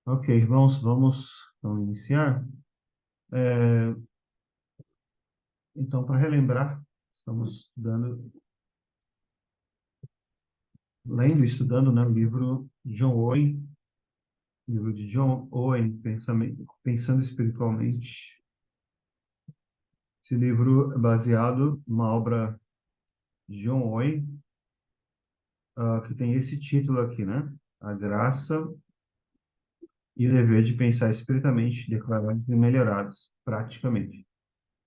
Ok, irmãos, vamos então iniciar. É, então, para relembrar, estamos lendo e estudando, né, o livro de John Owen, livro de John Owen, Pensando Espiritualmente. Esse livro é baseado numa obra de John Owen, que tem esse título aqui, né? A Graça e o Dever de Pensar Espiritualmente, Declarados e Melhorados, praticamente.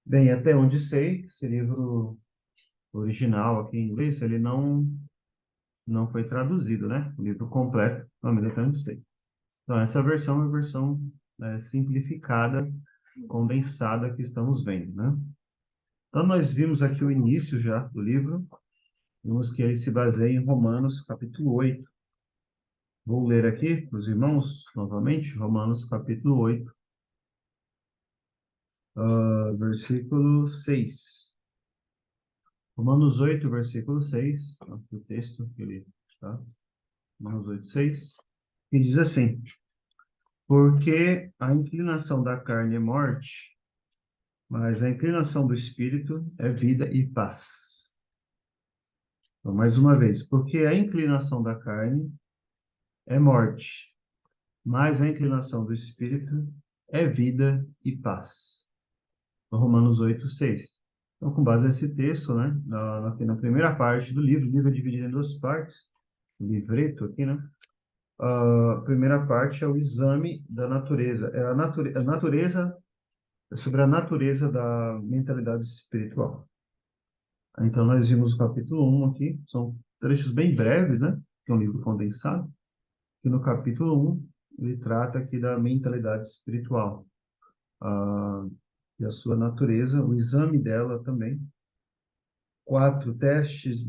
Bem, até onde sei, esse livro original aqui em inglês, ele não foi traduzido, né? O livro completo, pelo menos até onde sei. Então, essa versão é a versão simplificada, condensada que estamos vendo, né? Então, nós vimos aqui o início já do livro, vimos que ele se baseia em Romanos, capítulo 8. Vou ler aqui para os irmãos, novamente, Romanos, capítulo 8, versículo 6. Romanos 8, versículo 6, aqui o texto que ele está, Romanos 8, 6, que diz assim: Porque a inclinação da carne é morte, mas a inclinação do espírito é vida e paz. Então, mais uma vez, porque a inclinação da carne é morte, mas a inclinação do espírito é vida e paz. Então, Romanos 8, 6. Então, com base nesse texto, né, na primeira parte do livro, o livro é dividido em duas partes, o livreto aqui, né? A primeira parte é o exame da natureza, a natureza, é sobre a natureza da mentalidade espiritual. Então, nós vimos o capítulo 1 aqui, são trechos bem breves, né? Que é um livro condensado. E no capítulo 1, ele trata aqui da mentalidade espiritual, ah, e a sua natureza, o exame dela também. 4 testes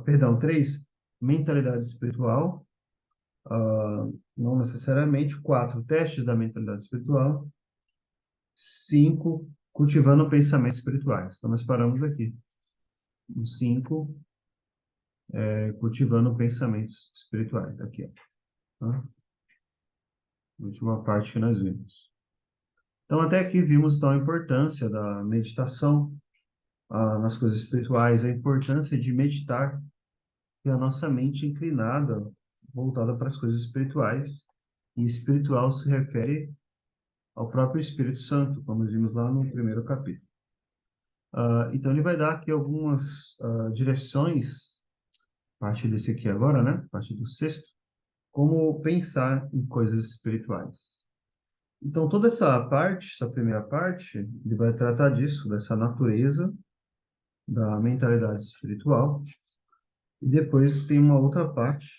perdão, 3, mentalidade espiritual, não necessariamente. 4, testes da mentalidade espiritual. 5, cultivando pensamentos espirituais. Então, nós paramos aqui. 5, cultivando pensamentos espirituais. Aqui, ó, tá? Última parte que nós vimos. Então, até aqui vimos então, a importância da meditação nas coisas espirituais, a importância de meditar e a nossa mente inclinada, voltada para as coisas espirituais. E espiritual se refere ao próprio Espírito Santo, como vimos lá no primeiro capítulo. Então, ele vai dar aqui algumas direções, a partir desse aqui agora, né? A partir do sexto, como pensar em coisas espirituais. Então, toda essa parte, essa primeira parte, ele vai tratar disso, dessa natureza da mentalidade espiritual. E depois tem uma outra parte,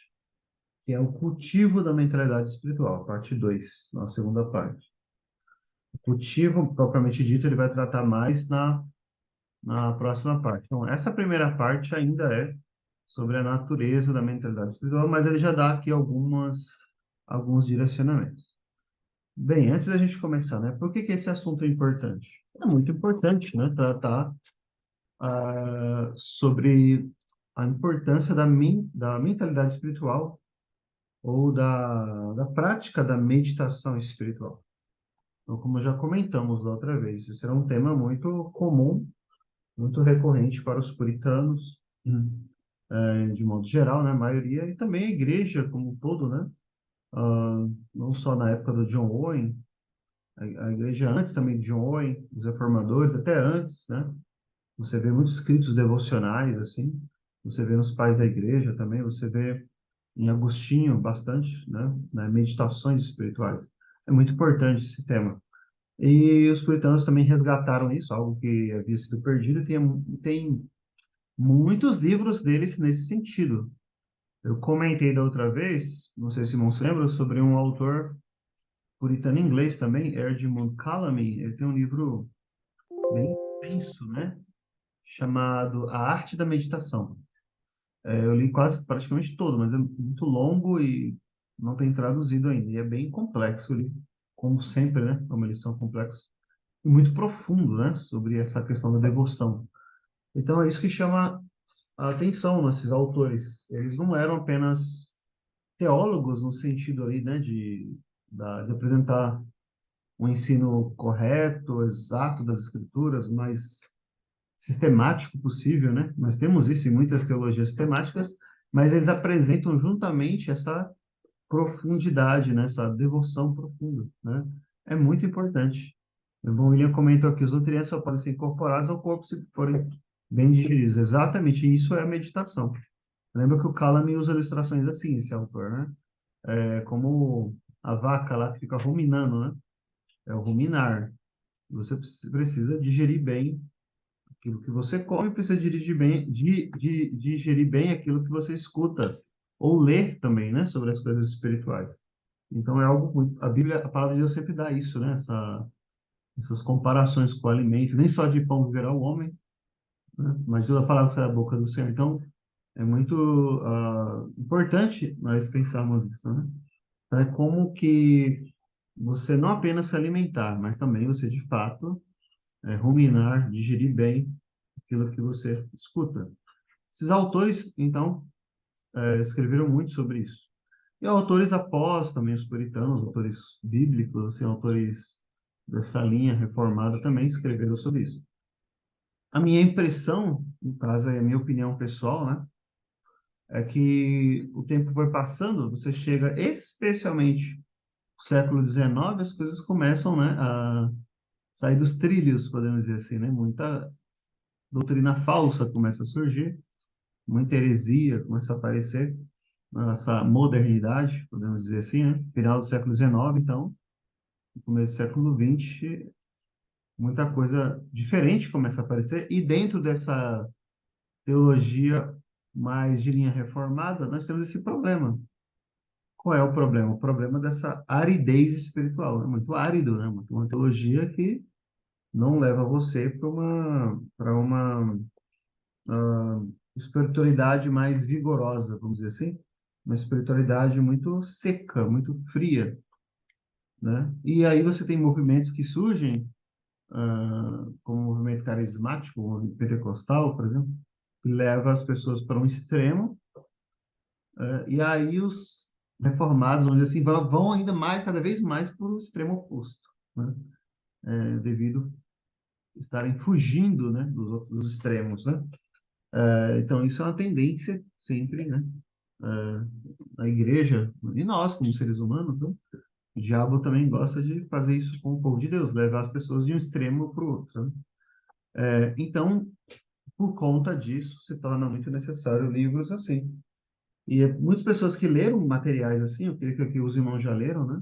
que é o cultivo da mentalidade espiritual, parte 2, na segunda parte. O cultivo, propriamente dito, ele vai tratar mais na próxima parte. Então, essa primeira parte ainda é sobre a natureza da mentalidade espiritual, mas ele já dá aqui alguns direcionamentos. Bem, antes da gente começar, né? Por que que esse assunto é importante? É muito importante, né? Tratar sobre a importância da mentalidade espiritual ou da prática da meditação espiritual. Então, como já comentamos da outra vez, esse era um tema muito comum, muito recorrente para os puritanos, de modo geral, né? A maioria, e também a igreja como um todo, né? Não só na época do John Owen, a igreja antes também de John Owen, os reformadores, até antes, né? Você vê muitos escritos devocionais, assim. Você vê nos pais da igreja também, você vê em Agostinho bastante, né? Meditações espirituais. É muito importante esse tema. E os puritanos também resgataram isso, algo que havia sido perdido, e tem muitos livros deles nesse sentido. Eu comentei da outra vez, não sei se irmão se lembra, sobre um autor puritano inglês também, Edmund Calamy. Ele tem um livro bem extenso, né? Chamado A Arte da Meditação. Eu li quase praticamente todo, mas é muito longo e não tem traduzido ainda. E é bem complexo o livro, como sempre, né? Como eles são complexos. E muito profundo, né? Sobre essa questão da devoção. Então é isso que chama a atenção nesses autores. Eles não eram apenas teólogos no sentido ali, né, de apresentar um ensino correto, exato das escrituras, mais sistemático possível, né? Nós temos isso em muitas teologias sistemáticas, mas eles apresentam juntamente essa profundidade, né? Essa devoção profunda, né? É muito importante. O irmão William comentou aqui, os nutrientes só podem ser incorporados ao corpo se forem bem digeridos. Exatamente, isso é a meditação. Lembra que o Calame usa ilustrações assim, esse autor, né? É como a vaca lá que fica ruminando, né? É o ruminar. Você precisa digerir bem aquilo que você come, precisa dirigir bem, digerir bem aquilo que você escuta ou ler também, né, sobre as coisas espirituais. Então é algo muito, a Bíblia, a palavra de Deus sempre dá isso, né, essas comparações com o alimento, nem só de pão viverá o homem, né, mas a palavra que sai da boca do Senhor. Então é muito importante nós pensarmos nisso, né? Então, é como que você não apenas se alimentar, mas também você de fato ruminar, digerir bem aquilo que você escuta. Esses autores, então, escreveram muito sobre isso. E autores após também, os puritanos, autores bíblicos, assim, autores dessa linha reformada também escreveram sobre isso. A minha impressão, no caso, é a minha opinião pessoal, né, é que o tempo foi passando, você chega especialmente no século XIX, as coisas começam, né, a sair dos trilhos, podemos dizer assim, né, muita doutrina falsa começa a surgir, muita heresia começa a aparecer, essa modernidade, podemos dizer assim, né? Final do século XIX, então, no começo do século XX, muita coisa diferente começa a aparecer, e dentro dessa teologia mais de linha reformada, nós temos esse problema. Qual é o problema? O problema dessa aridez espiritual, é muito árido, né? Uma teologia que não leva você para uma espiritualidade mais vigorosa, vamos dizer assim, uma espiritualidade muito seca, muito fria, né? E aí você tem movimentos que surgem, como o movimento carismático, o movimento pentecostal, por exemplo, que leva as pessoas para um extremo, e aí os reformados, vamos dizer assim, vão ainda mais, cada vez mais, para o extremo oposto, né? Devido estarem fugindo, né, dos extremos, né? Então, isso é uma tendência sempre, né? A igreja, e nós, como seres humanos, né? O diabo também gosta de fazer isso com o povo de Deus, levar as pessoas de um extremo para o outro, né? Então, por conta disso, se torna muito necessário livros assim. E muitas pessoas que leram materiais assim, eu creio que aqui os irmãos já leram, né?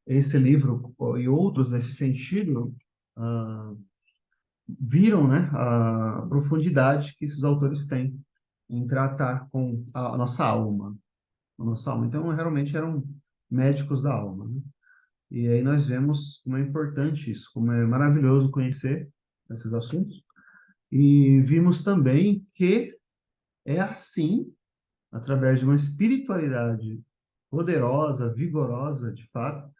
Esse livro e outros nesse sentido, ah, viram, né, a profundidade que esses autores têm em tratar com a nossa alma. A nossa alma. Então, realmente eram médicos da alma, né? E aí nós vemos como é importante isso, como é maravilhoso conhecer esses assuntos. E vimos também que é assim, através de uma espiritualidade poderosa, vigorosa, de fato,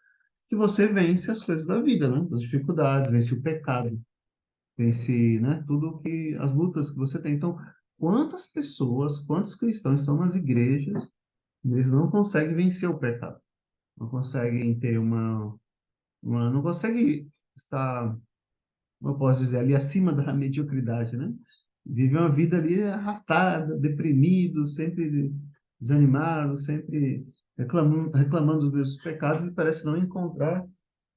que você vence as coisas da vida, né? As dificuldades, vence o pecado, vence, né? Tudo que as lutas que você tem. Então, quantas pessoas, quantos cristãos estão nas igrejas, eles não conseguem vencer o pecado, não conseguem ter não conseguem estar, como eu posso dizer, ali acima da mediocridade, né? Vive uma vida ali arrastada, deprimido, sempre desanimado, sempre reclamando dos meus pecados e parece não encontrar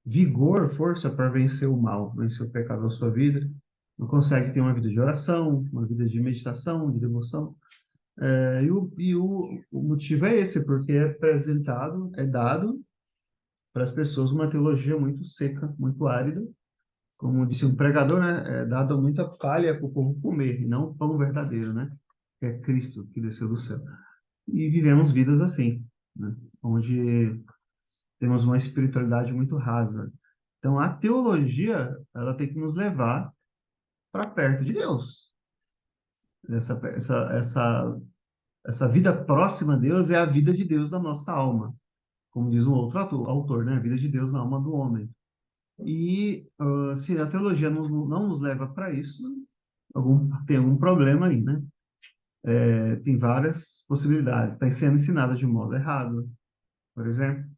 vigor, força para vencer o mal, vencer o pecado da sua vida. Não consegue ter uma vida de oração, uma vida de meditação, de devoção. E o motivo é esse, porque é apresentado, é dado para as pessoas uma teologia muito seca, muito árida, como disse um pregador, né, é dado muita palha para o povo comer, e não o pão verdadeiro, né, que é Cristo que desceu do céu. E vivemos vidas assim, né, onde temos uma espiritualidade muito rasa. Então, a teologia, ela tem que nos levar para perto de Deus. Essa vida próxima a Deus é a vida de Deus na nossa alma, como diz um outro autor, né, a vida de Deus na alma do homem. E se a teologia não nos leva para isso, tem algum problema aí, né? Tem várias possibilidades. Está sendo ensinada de modo errado, por exemplo.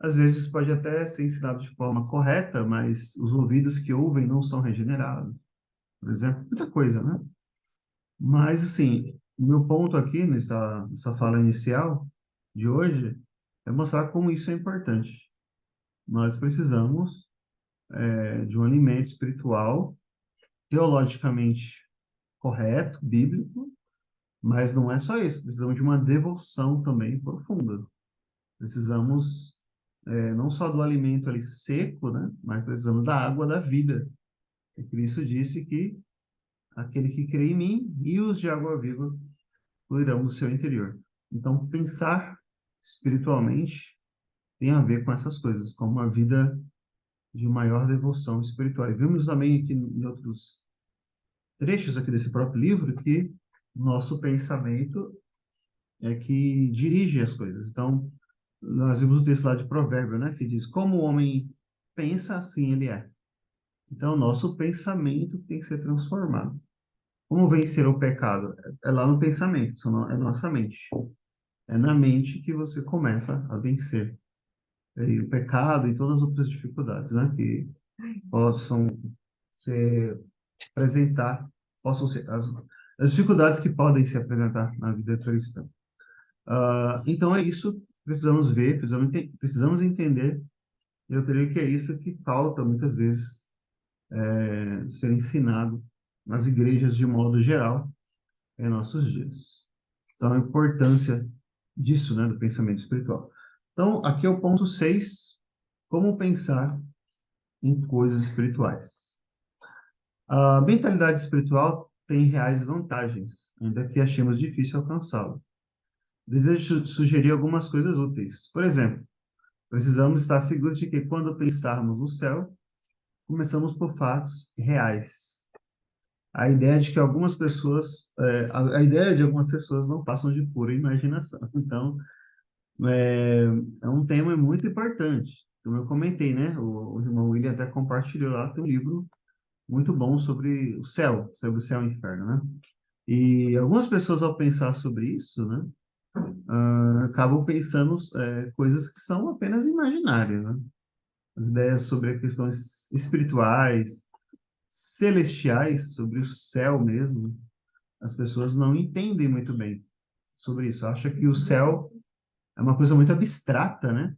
Às vezes pode até ser ensinado de forma correta, mas os ouvidos que ouvem não são regenerados, por exemplo. Muita coisa, né? Mas, assim, o meu ponto aqui nessa fala inicial de hoje é mostrar como isso é importante. Nós precisamos de um alimento espiritual, teologicamente correto, bíblico, mas não é só isso. Precisamos de uma devoção também profunda. Precisamos não só do alimento ali seco, né? Mas precisamos da água da vida. E Cristo disse que aquele que crê em mim, rios de água viva fluirão do seu interior. Então, pensar espiritualmente tem a ver com essas coisas, com uma vida de maior devoção espiritual. E vimos também aqui em outros trechos aqui desse próprio livro que nosso pensamento é que dirige as coisas. Então, nós vimos o texto lá de Provérbio, né, que diz: como o homem pensa, assim ele é. Então, nosso pensamento tem que ser transformado. Como vencer o pecado? É lá no pensamento, é nossa mente. É na mente que você começa a vencer o pecado e todas as outras dificuldades, né, que possam se apresentar, possam ser as dificuldades que podem se apresentar na vida cristã. Então é isso, precisamos ver, precisamos entender. Eu creio que é isso que falta muitas vezes ser ensinado nas igrejas de modo geral em nossos dias. Então a importância disso, né, do pensamento espiritual. Então aqui é o ponto 6, como pensar em coisas espirituais. A mentalidade espiritual tem reais vantagens, ainda que achemos difícil alcançá-la. Desejo sugerir algumas coisas úteis. Por exemplo, precisamos estar seguros de que quando pensarmos no céu, começamos por fatos reais. A ideia de que algumas pessoas, a ideia de algumas pessoas não passam de pura imaginação. Então, é, é um tema muito importante. Como eu comentei, né? O irmão William até compartilhou lá, tem um livro muito bom sobre o céu e o inferno, né? E algumas pessoas, ao pensar sobre isso, né, acabam pensando coisas que são apenas imaginárias, né? As ideias sobre questões espirituais, celestiais, sobre o céu mesmo, as pessoas não entendem muito bem sobre isso. Acham que o céu é uma coisa muito abstrata, né?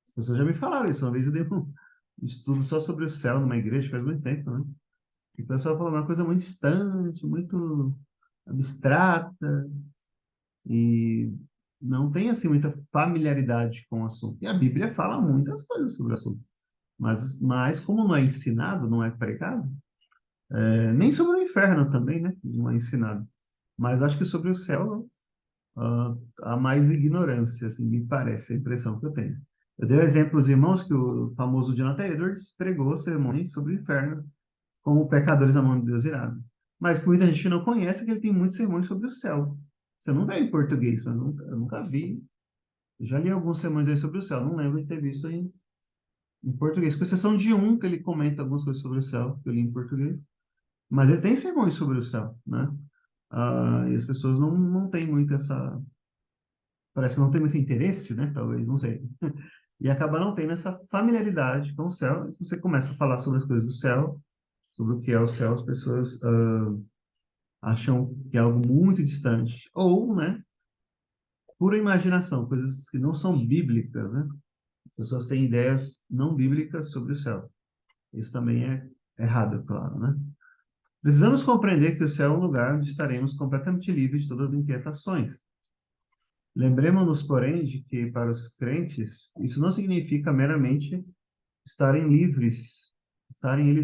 As pessoas já me falaram isso. Uma vez eu dei um estudo só sobre o céu numa igreja, faz muito tempo, né? E o pessoal falou uma coisa muito distante, muito abstrata, e não tem assim muita familiaridade com o assunto. E a Bíblia fala muitas coisas sobre o assunto, mas como não é ensinado, não é pregado, nem sobre o inferno também, né? Não é ensinado. Mas acho que sobre o céu há mais ignorância, assim, me parece, a impressão que eu tenho. Eu dei o exemplo aos irmãos que o famoso Jonathan Edwards pregou sermões sobre o inferno como pecadores na mão de Deus irado. Mas que muita gente não conhece que ele tem muitos sermões sobre o céu. Você não vê em português, mas eu nunca vi. Eu já li alguns sermões aí sobre o céu, não lembro de ter visto em português, com exceção de um que ele comenta algumas coisas sobre o céu, que eu li em português. Mas ele tem sermões sobre o céu, né? E as pessoas não têm muito essa. Parece que não tem muito interesse, né? Talvez, não sei. E acaba não tendo essa familiaridade com o céu. E você começa a falar sobre as coisas do céu, sobre o que é o céu, as pessoas acham que é algo muito distante. Ou, né? Pura imaginação, coisas que não são bíblicas, né? As pessoas têm ideias não bíblicas sobre o céu. Isso também é errado, claro, né? Precisamos compreender que o céu é um lugar onde estaremos completamente livres de todas as inquietações. Lembremos-nos, porém, de que para os crentes, isso não significa meramente estarem eles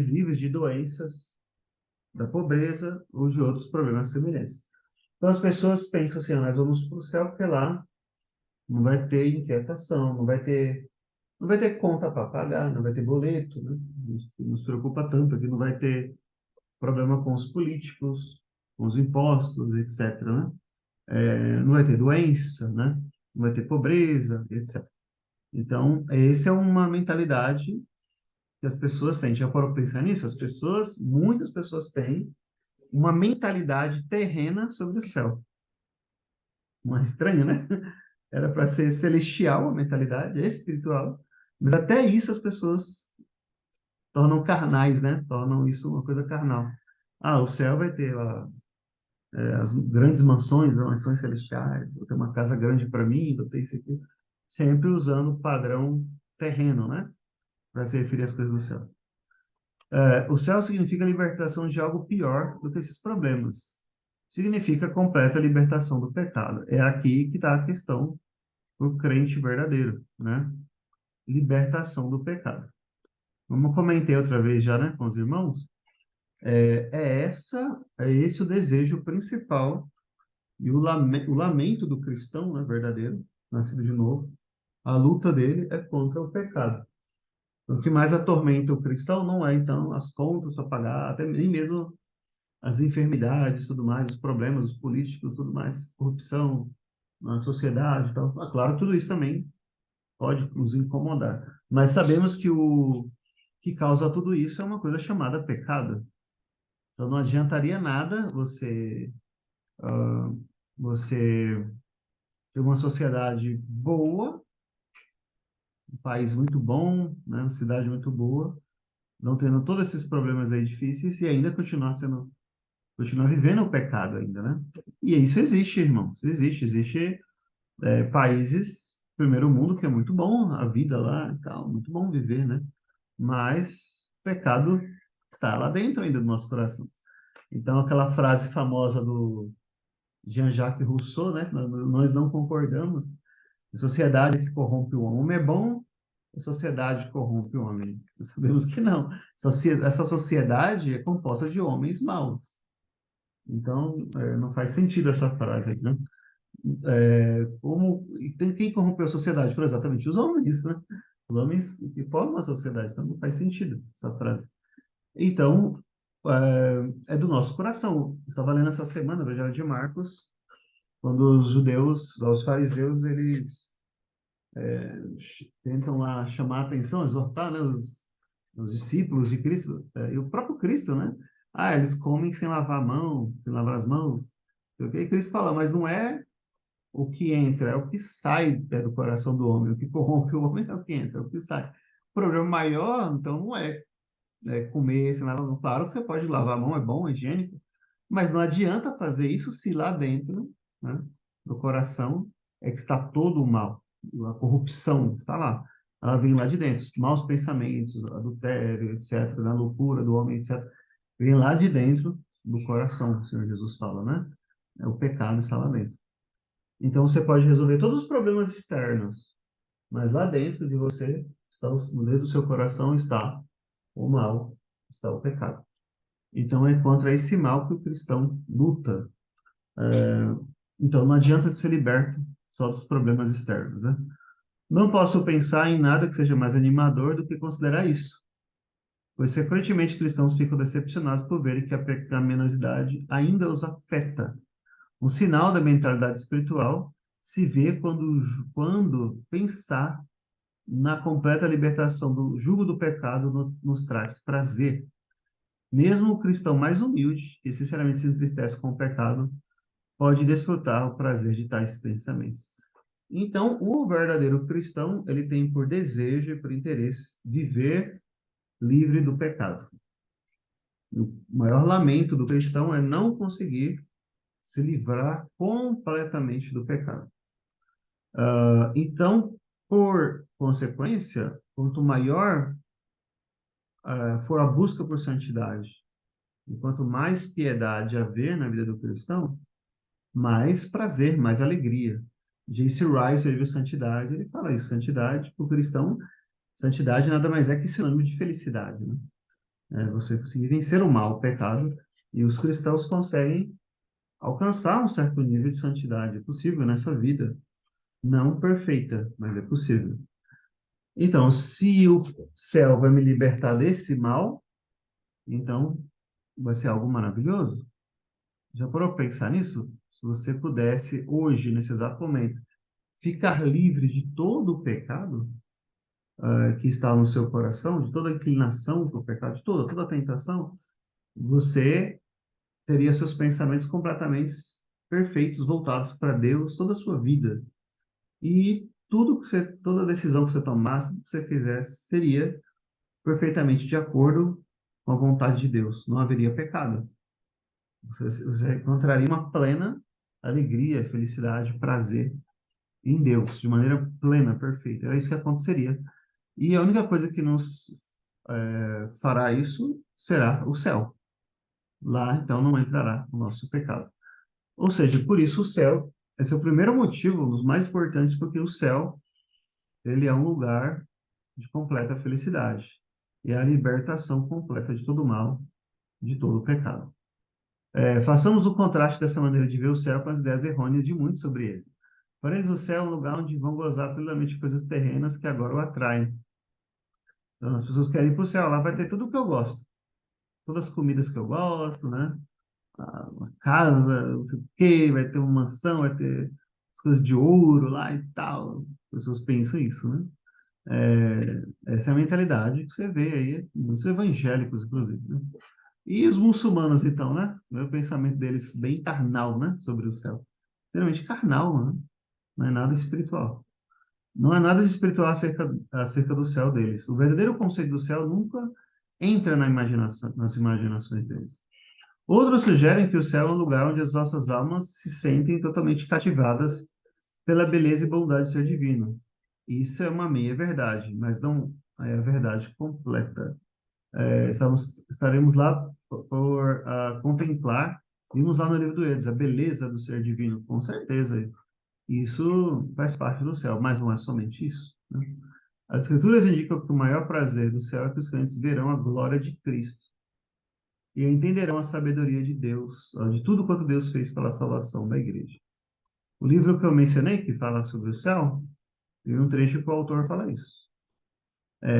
livres de doenças, da pobreza ou de outros problemas semelhantes. Então as pessoas pensam assim: nós vamos para o céu porque lá não vai ter inquietação, não vai ter conta para pagar, não vai ter boleto, né? Nos preocupa tanto que não vai ter problema com os políticos, com os impostos, etc., né? Não vai ter doença, né? Não vai ter pobreza, etc. Então, essa é uma mentalidade que as pessoas têm. Já parou para pensar nisso? Muitas pessoas têm, uma mentalidade terrena sobre o céu. Não é estranho, né? Era para ser celestial a mentalidade, espiritual, mas até isso as pessoas tornam carnais, né? Tornam isso uma coisa carnal. Ah, o céu vai ter lá as grandes mansões, as mansões celestiais, vou ter uma casa grande para mim, vou ter isso aqui, sempre usando o padrão terreno, né? Para se referir às coisas do céu. O céu significa libertação de algo pior do que esses problemas. Significa completa libertação do pecado. É aqui que está a questão do crente verdadeiro, né? Libertação do pecado. Como eu comentei outra vez já, né, com os irmãos, é esse o desejo principal e o lamento do cristão, né, verdadeiro, nascido de novo. A luta dele é contra o pecado. O que mais atormenta o cristão não é, então, as contas para pagar, até nem mesmo as enfermidades, tudo mais, os problemas, os políticos, tudo mais, corrupção na sociedade, e tal. Ah, claro, tudo isso também pode nos incomodar. Mas sabemos que o que causa tudo isso é uma coisa chamada pecado. Então não adiantaria nada você ter uma sociedade boa, um país muito bom, né, uma cidade muito boa, não tendo todos esses problemas aí difíceis e ainda continuar vivendo o pecado ainda, né? E isso existe, irmão. Isso existe. Existe países, primeiro mundo, que é muito bom a vida lá e tal, muito bom viver, né? Mas o pecado está lá dentro ainda do nosso coração. Então, aquela frase famosa do Jean-Jacques Rousseau, né? Nós não concordamos. A sociedade que corrompe o homem é bom, a sociedade que corrompe o homem. Nós sabemos que não. Essa sociedade é composta de homens maus. Então, não faz sentido essa frase aqui, né? Quem corrompeu a sociedade foram exatamente os homens, né? Os homens que formam a sociedade. Então, não faz sentido essa frase. Então, é do nosso coração. Estava lendo essa semana, o Evangelho de Marcos, quando os judeus, os fariseus, eles tentam lá chamar a atenção, exortar, né, os discípulos de Cristo, e o próprio Cristo, né? Ah, eles comem sem lavar a mão, sem lavar as mãos. O que Cristo fala, mas não é o que entra, é o que sai do coração do homem. O que corrompe o homem é o que entra, é o que sai. O problema maior, então, não é comer sem lavar a mão. Claro que você pode lavar a mão, é bom, é higiênico, mas não adianta fazer isso se lá dentro, né, do coração, é que está todo o mal. A corrupção está lá. Ela vem lá de dentro. Os maus pensamentos, adultério, etc., na loucura do homem, etc., vem lá de dentro do coração, o Senhor Jesus fala, né? O pecado está lá dentro. Então você pode resolver todos os problemas externos, mas lá dentro de você, no dentro do seu coração está o mal, está o pecado. Então é contra esse mal que o cristão luta. Então não adianta ser liberto só dos problemas externos, né? Não posso pensar em nada que seja mais animador do que considerar isso, pois frequentemente cristãos ficam decepcionados por verem que a pecaminosidade ainda os afeta. Um sinal da mentalidade espiritual se vê quando pensar na completa libertação do jugo do pecado nos traz prazer. Mesmo o cristão mais humilde, que sinceramente se entristece com o pecado, pode desfrutar o prazer de tais pensamentos. Então, o verdadeiro cristão, ele tem por desejo e por interesse viver livre do pecado. O maior lamento do cristão é não conseguir se livrar completamente do pecado. Então, por consequência, quanto maior for a busca por santidade, e quanto mais piedade haver na vida do cristão, mais prazer, mais alegria. J.C. Ryle escreveu Santidade, ele fala isso, santidade, para o cristão, santidade nada mais é que sinônimo de felicidade, né? Você conseguir vencer o mal, o pecado, e os cristãos conseguem alcançar um certo nível de santidade. É possível nessa vida, não perfeita, mas é possível. Então, se o céu vai me libertar desse mal, então vai ser algo maravilhoso. Já parou para pensar nisso? Se você pudesse, hoje, nesse exato momento, ficar livre de todo o pecado que está no seu coração, de toda a inclinação para o pecado, de toda a tentação, você teria seus pensamentos completamente perfeitos, voltados para Deus toda a sua vida. E toda decisão que você tomasse, que você fizesse, seria perfeitamente de acordo com a vontade de Deus. Não haveria pecado. Você encontraria uma plena alegria, felicidade, prazer em Deus, de maneira plena, perfeita. Era isso que aconteceria. E a única coisa que nos fará isso será o céu. Lá, então, não entrará o nosso pecado. Ou seja, por isso o céu, esse é o primeiro motivo, um dos mais importantes, porque o céu, ele é um lugar de completa felicidade. E é a libertação completa de todo o mal, de todo o pecado. Façamos o contraste dessa maneira de ver o céu com as ideias errôneas de muitos sobre ele. Para eles, o céu é um lugar onde vão gozar plenamente de coisas terrenas que agora o atraem. Então, as pessoas querem ir para o céu, lá vai ter tudo o que eu gosto. Todas as comidas que eu gosto, né? Uma casa, não sei o quê, vai ter uma mansão, vai ter as coisas de ouro lá e tal. As pessoas pensam isso, né? Essa é a mentalidade que você vê aí, muitos evangélicos, inclusive, né? E os muçulmanos, então, né? O pensamento deles bem carnal, né? Sobre o céu. Extremamente carnal, né? Não é nada espiritual. Não há nada de espiritual acerca do céu deles. O verdadeiro conceito do céu nunca entra nas imaginações deles. Outros sugerem que o céu é um lugar onde as nossas almas se sentem totalmente cativadas pela beleza e bondade do ser divino. Isso é uma meia-verdade, mas não é a verdade completa. Estaremos lá por contemplar, vimos lá no livro do Êxodo, a beleza do ser divino, com certeza. Isso faz parte do céu, mas não é somente isso, né? As Escrituras indicam que o maior prazer do céu é que os crentes verão a glória de Cristo e entenderão a sabedoria de Deus, de tudo quanto Deus fez pela salvação da igreja. O livro que eu mencionei, que fala sobre o céu, tem um trecho que o autor fala isso.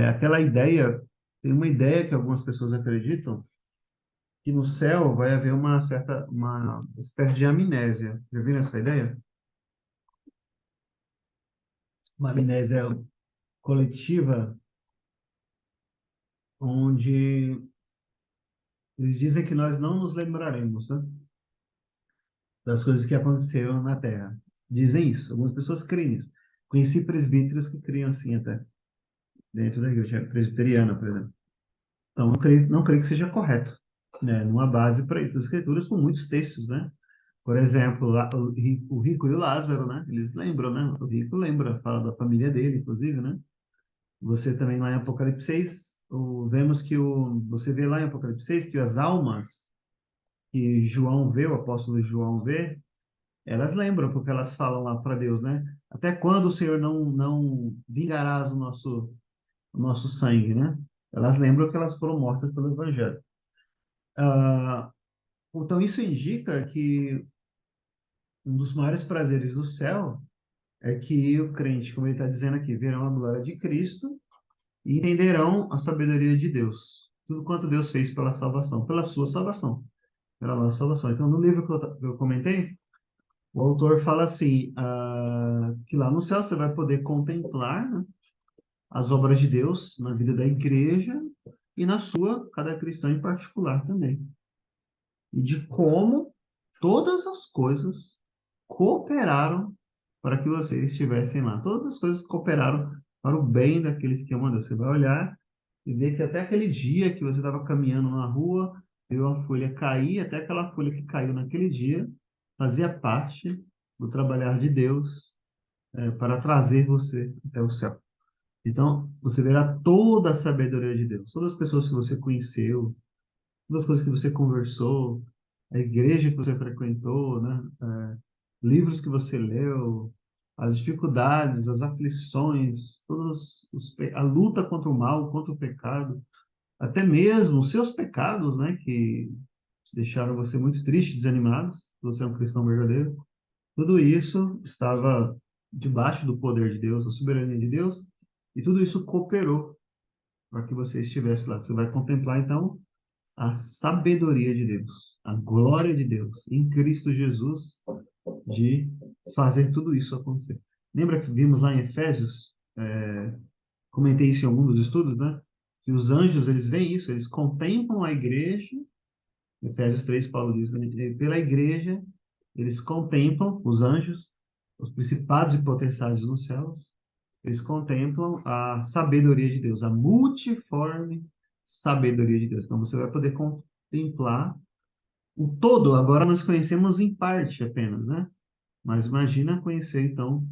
Aquela ideia, tem uma ideia que algumas pessoas acreditam, que no céu vai haver uma espécie de amnésia. Já viram essa ideia? Uma amnésia coletiva, onde eles dizem que nós não nos lembraremos, né, das coisas que aconteceram na Terra. Dizem isso. Algumas pessoas creem nisso. Conheci presbíteros que criam assim até, dentro da igreja presbiteriana, por exemplo. Então, não creio que seja correto, né? Numa base para isso. As escrituras com muitos textos, né? Por exemplo, o rico e o Lázaro, né? Eles lembram, né? O rico lembra, fala da família dele, inclusive, né? Você também lá em Apocalipse 6, você vê lá em Apocalipse 6 que as almas que João vê, o apóstolo João vê, elas lembram, porque elas falam lá para Deus, né? Até quando o Senhor não vingarás o nosso sangue, né? Elas lembram que elas foram mortas pelo Evangelho. Ah, então, isso indica que um dos maiores prazeres do céu é que o crente, como ele está dizendo aqui, verão a glória de Cristo e entenderão a sabedoria de Deus. Tudo quanto Deus fez pela salvação, pela sua salvação, pela nossa salvação. Então, no livro que eu comentei, o autor fala assim, que lá no céu você vai poder contemplar, né, as obras de Deus na vida da igreja e na sua, cada cristão em particular também. E de como todas as coisas cooperaram para que vocês estivessem lá. Todas as coisas cooperaram para o bem daqueles que amam a Deus. Você vai olhar e ver que até aquele dia que você estava caminhando na rua, viu a folha cair, até aquela folha que caiu naquele dia, fazia parte do trabalhar de Deus, para trazer você até o céu. Então, você verá toda a sabedoria de Deus. Todas as pessoas que você conheceu, todas as coisas que você conversou, a igreja que você frequentou, né? Livros que você leu, as dificuldades, as aflições, a luta contra o mal, contra o pecado, até mesmo os seus pecados, né? Que deixaram você muito triste, desanimado, se você é um cristão verdadeiro. Tudo isso estava debaixo do poder de Deus, da soberania de Deus, e tudo isso cooperou para que você estivesse lá. Você vai contemplar, então, a sabedoria de Deus, a glória de Deus em Cristo Jesus de fazer tudo isso acontecer. Lembra que vimos lá em Efésios, comentei isso em algum dos estudos, né? Que os anjos, eles veem isso, eles contemplam a igreja Efésios 3, Paulo diz, né, pela igreja, eles contemplam os anjos, os principados e potestades nos céus, eles contemplam a sabedoria de Deus, a multiforme sabedoria de Deus. Então você vai poder contemplar o todo. Agora nós conhecemos em parte apenas, né? Mas imagina conhecer, então,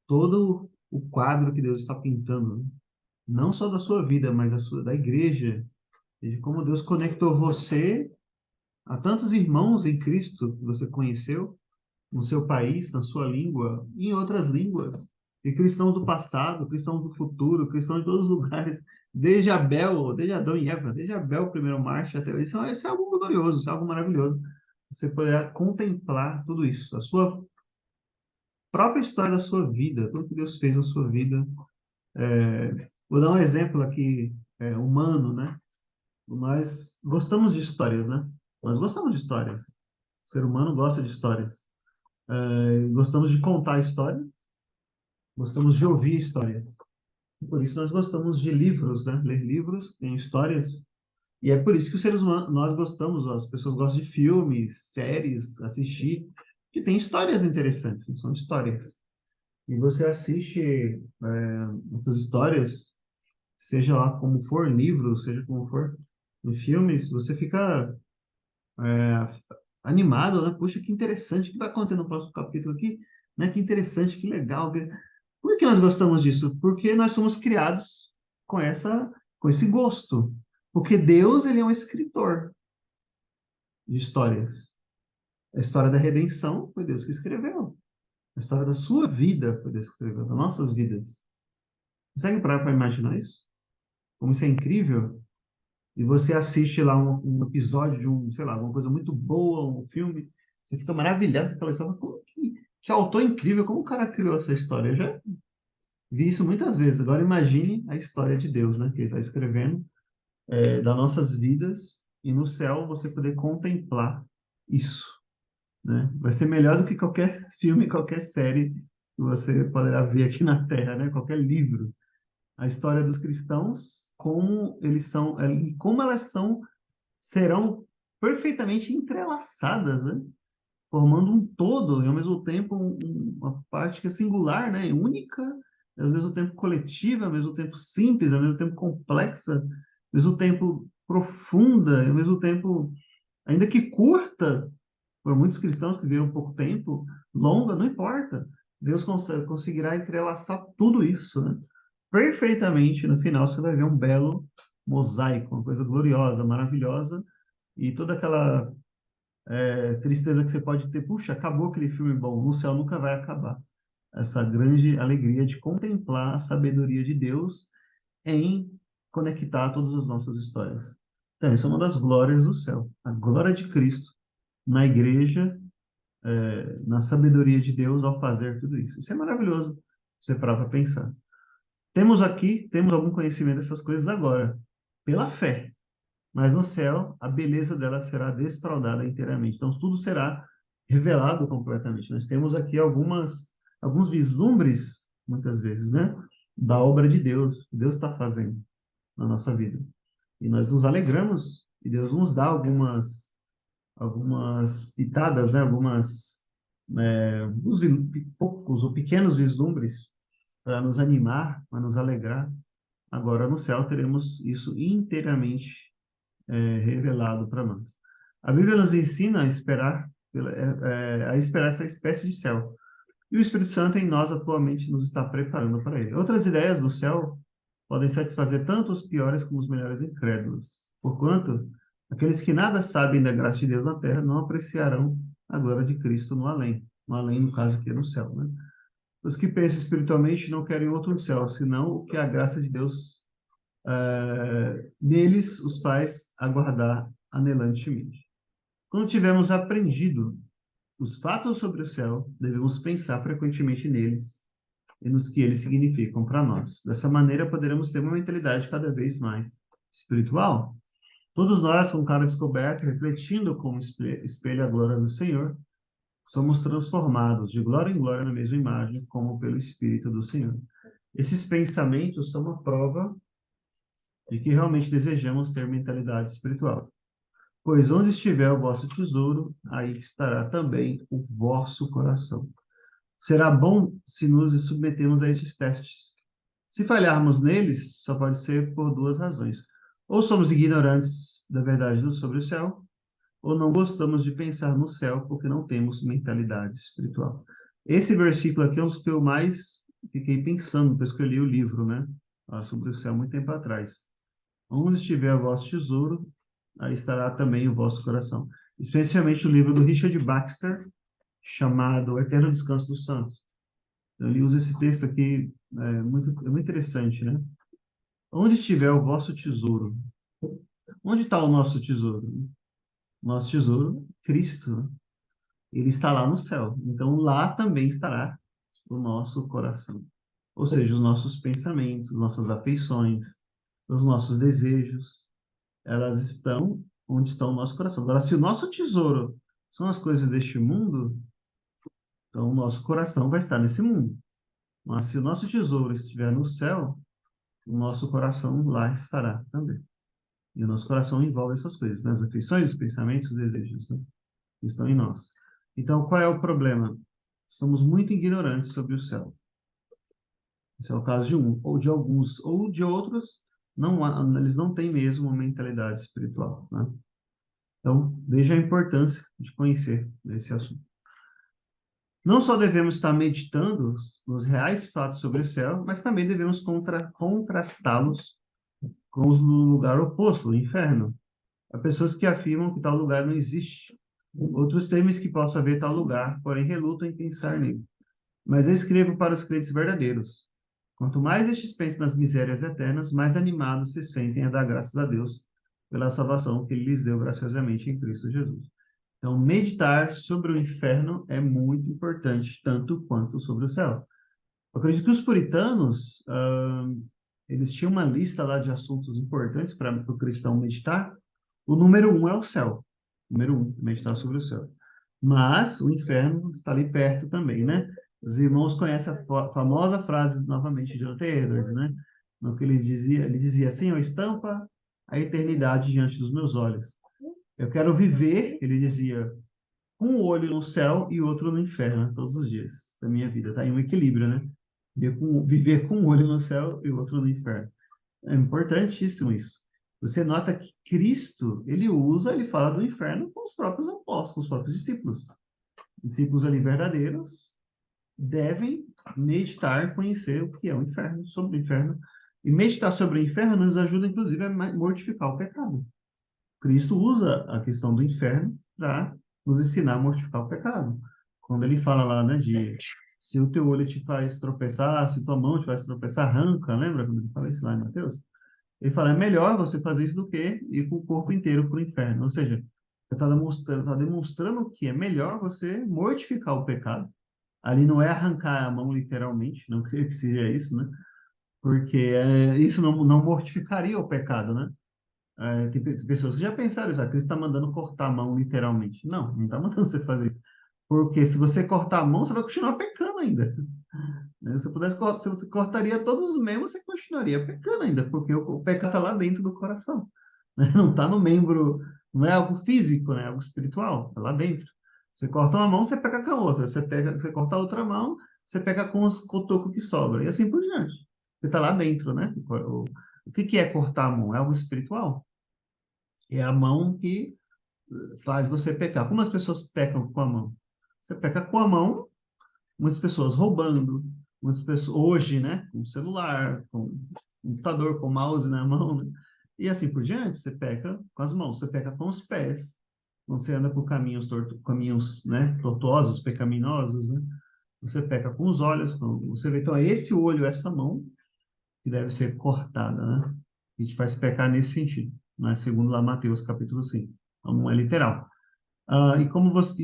todo o quadro que Deus está pintando, né? Não só da sua vida, mas da igreja, e de como Deus conectou você a tantos irmãos em Cristo que você conheceu, no seu país, na sua língua, e em outras línguas. E cristãos do passado, cristãos do futuro, cristãos de todos os lugares, desde Abel, desde Adão e Eva, desde Abel, o primeiro macho, até hoje. Isso é algo glorioso, isso é algo maravilhoso. Você poderá contemplar tudo isso, a sua própria história da sua vida, tudo que Deus fez na sua vida. Vou dar um exemplo aqui, humano, né? Nós gostamos de histórias, né? Nós gostamos de histórias. O ser humano gosta de histórias. Gostamos de contar história, gostamos de ouvir histórias. Por isso nós gostamos de livros, né? Ler livros, tem histórias. E é por isso que os seres humanos, nós gostamos, as pessoas gostam de filmes, séries, assistir, que tem histórias interessantes, são histórias. E você assiste essas histórias, seja lá como for, livros, seja como for, em filmes, você fica animado, né? Puxa, que interessante, o que vai acontecer no próximo capítulo aqui? Né? Que interessante, que legal. Por que nós gostamos disso? Porque nós somos criados com com esse gosto. Porque Deus, ele é um escritor de histórias. A história da redenção foi Deus que escreveu. A história da sua vida foi Deus que escreveu, das nossas vidas. Consegue parar para imaginar isso? Como isso é incrível? E você assiste lá um episódio de sei lá, uma coisa muito boa, um filme, você fica maravilhado com aquela história. Que autor incrível, como o cara criou essa história? Eu já vi isso muitas vezes. Agora imagine a história de Deus, né? Que ele está escrevendo, das nossas vidas, e no céu você poder contemplar isso, né? Vai ser melhor do que qualquer filme, qualquer série que você poderá ver aqui na Terra, né? Qualquer livro. A história dos cristãos, como eles são, e como elas serão perfeitamente entrelaçadas, né? Formando um todo e ao mesmo tempo uma parte que é singular, né? Única, ao mesmo tempo coletiva, ao mesmo tempo simples, ao mesmo tempo complexa, ao mesmo tempo profunda, ao mesmo tempo, ainda que curta, por muitos cristãos que viram pouco tempo, longa, não importa. Deus conseguirá entrelaçar tudo isso, né? Perfeitamente. No final você vai ver um belo mosaico, uma coisa gloriosa, maravilhosa, e toda aquela tristeza que você pode ter, puxa, acabou aquele filme bom, no céu nunca vai acabar. Essa grande alegria de contemplar a sabedoria de Deus em conectar todas as nossas histórias. Então, isso é uma das glórias do céu. A glória de Cristo na igreja, na sabedoria de Deus ao fazer tudo isso. Isso é maravilhoso, você parar para pensar. Temos algum conhecimento dessas coisas agora, pela fé. Mas no céu, a beleza dela será desfraldada inteiramente. Então, tudo será revelado completamente. Nós temos aqui alguns vislumbres, muitas vezes, né? Da obra de Deus, que Deus está fazendo na nossa vida. E nós nos alegramos, e Deus nos dá algumas pitadas, né? Poucos ou pequenos vislumbres para nos animar, para nos alegrar. Agora, no céu, teremos isso inteiramente revelado para nós. A Bíblia nos ensina a esperar, a esperar essa espécie de céu. E o Espírito Santo em nós atualmente nos está preparando para ele. Outras ideias do céu podem satisfazer tanto os piores como os melhores incrédulos. Porquanto, aqueles que nada sabem da graça de Deus na terra não apreciarão a glória de Cristo no além. No além, no caso aqui, é no céu, né? Os que pensam espiritualmente não querem outro céu, senão o que a graça de Deus neles os faz aguardar anelantemente. Quando tivermos aprendido os fatos sobre o céu, devemos pensar frequentemente neles e nos que eles significam para nós. Dessa maneira, poderemos ter uma mentalidade cada vez mais espiritual. Todos nós, com cara descoberta, refletindo como espelho a glória do Senhor, somos transformados de glória em glória na mesma imagem, como pelo Espírito do Senhor. Esses pensamentos são uma prova de que realmente desejamos ter mentalidade espiritual. Pois onde estiver o vosso tesouro, aí estará também o vosso coração. Será bom se nos submetemos a estes testes. Se falharmos neles, só pode ser por duas razões. Ou somos ignorantes da verdade sobre o céu, ou não gostamos de pensar no céu porque não temos mentalidade espiritual. Esse versículo aqui é um dos que eu mais fiquei pensando depois que eu li o livro, né? Sobre o céu, muito tempo atrás. Onde estiver o vosso tesouro, aí estará também o vosso coração. Especialmente o livro do Richard Baxter, chamado O Eterno Descanso dos Santos. Ele usa esse texto aqui, é muito interessante, né? Onde estiver o vosso tesouro, onde está o nosso tesouro? Nosso tesouro, Cristo, né? Ele está lá no céu. Então, lá também estará o nosso coração. Ou seja, os nossos pensamentos, nossas afeições, os nossos desejos, elas estão onde está o nosso coração. Agora, se o nosso tesouro são as coisas deste mundo, então o nosso coração vai estar nesse mundo. Mas se o nosso tesouro estiver no céu, o nosso coração lá estará também. E o nosso coração envolve essas coisas, né? As afeições, os pensamentos, os desejos, né? Que estão em nós. Então, qual é o problema? Somos muito ignorantes sobre o céu. Esse é o caso de um, ou de alguns, ou de outros, eles não têm mesmo uma mentalidade espiritual, né? Então, veja a importância de conhecer esse assunto. Não só devemos estar meditando nos reais fatos sobre o céu, mas também devemos contrastá-los com os do lugar oposto, o inferno. Há pessoas que afirmam que tal lugar não existe. Outros temem que possa haver tal lugar, porém relutam em pensar nele. Mas eu escrevo para os crentes verdadeiros. Quanto mais estes pensam nas misérias eternas, mais animados se sentem a dar graças a Deus pela salvação que Ele lhes deu graciosamente em Cristo Jesus. Então, meditar sobre o inferno é muito importante, tanto quanto sobre o céu. Eu acredito que os puritanos, eles tinham uma lista lá de assuntos importantes para o cristão meditar. O número um é o céu. Número um, meditar sobre o céu. Mas o inferno está ali perto também, né? Os irmãos conhecem a famosa frase, novamente, de Jonathan Edwards, né? No que ele dizia assim, ó, estampa a eternidade diante dos meus olhos. Eu quero viver, ele dizia, um olho no céu e outro no inferno, todos os dias da minha vida. Tá em um equilíbrio, né? Viver com um olho no céu e outro no inferno. É importantíssimo isso. Você nota que Cristo, ele fala do inferno com os próprios apóstolos, com os próprios discípulos. Discípulos ali verdadeiros devem meditar, conhecer o que é o inferno, sobre o inferno. E meditar sobre o inferno nos ajuda, inclusive, a mortificar o pecado. Cristo usa a questão do inferno para nos ensinar a mortificar o pecado. Quando ele fala lá, né, de se o teu olho te faz tropeçar, se tua mão te faz tropeçar, arranca, lembra quando ele fala isso lá em Mateus? Ele fala, é melhor você fazer isso do que ir com o corpo inteiro para o inferno. Ou seja, você está demonstrando que é melhor você mortificar o pecado. Ali não é arrancar a mão literalmente, não creio que seja isso, né? Porque isso não mortificaria o pecado, né? Tem pessoas que já pensaram isso, Cristo está mandando cortar a mão literalmente. Não está mandando você fazer isso. Porque se você cortar a mão, você vai continuar pecando ainda. Né? Se pudesse, se você cortaria todos os membros, você continuaria pecando ainda, porque o pecado está lá dentro do coração. Né? Não está no membro, não é algo físico, né? É algo espiritual, está lá dentro. Você corta uma mão, você pega com a outra. Você corta a outra mão, você pega com os cotocos que sobram. E assim por diante. Você está lá dentro, né? O que é cortar a mão? É algo espiritual. É a mão que faz você pecar. Como as pessoas pecam com a mão? Você peca com a mão, muitas pessoas roubando, muitas pessoas hoje, né, com celular, com computador, com mouse na mão, né? E assim por diante, você peca com as mãos, você peca com os pés. Quando você anda por caminhos, né, tortuosos, pecaminosos, né? Você peca com os olhos, você vê, então é esse olho, essa mão que deve ser cortada, né? A gente faz pecar nesse sentido, né? Segundo lá Mateus capítulo 5. Então, não é literal. E como você,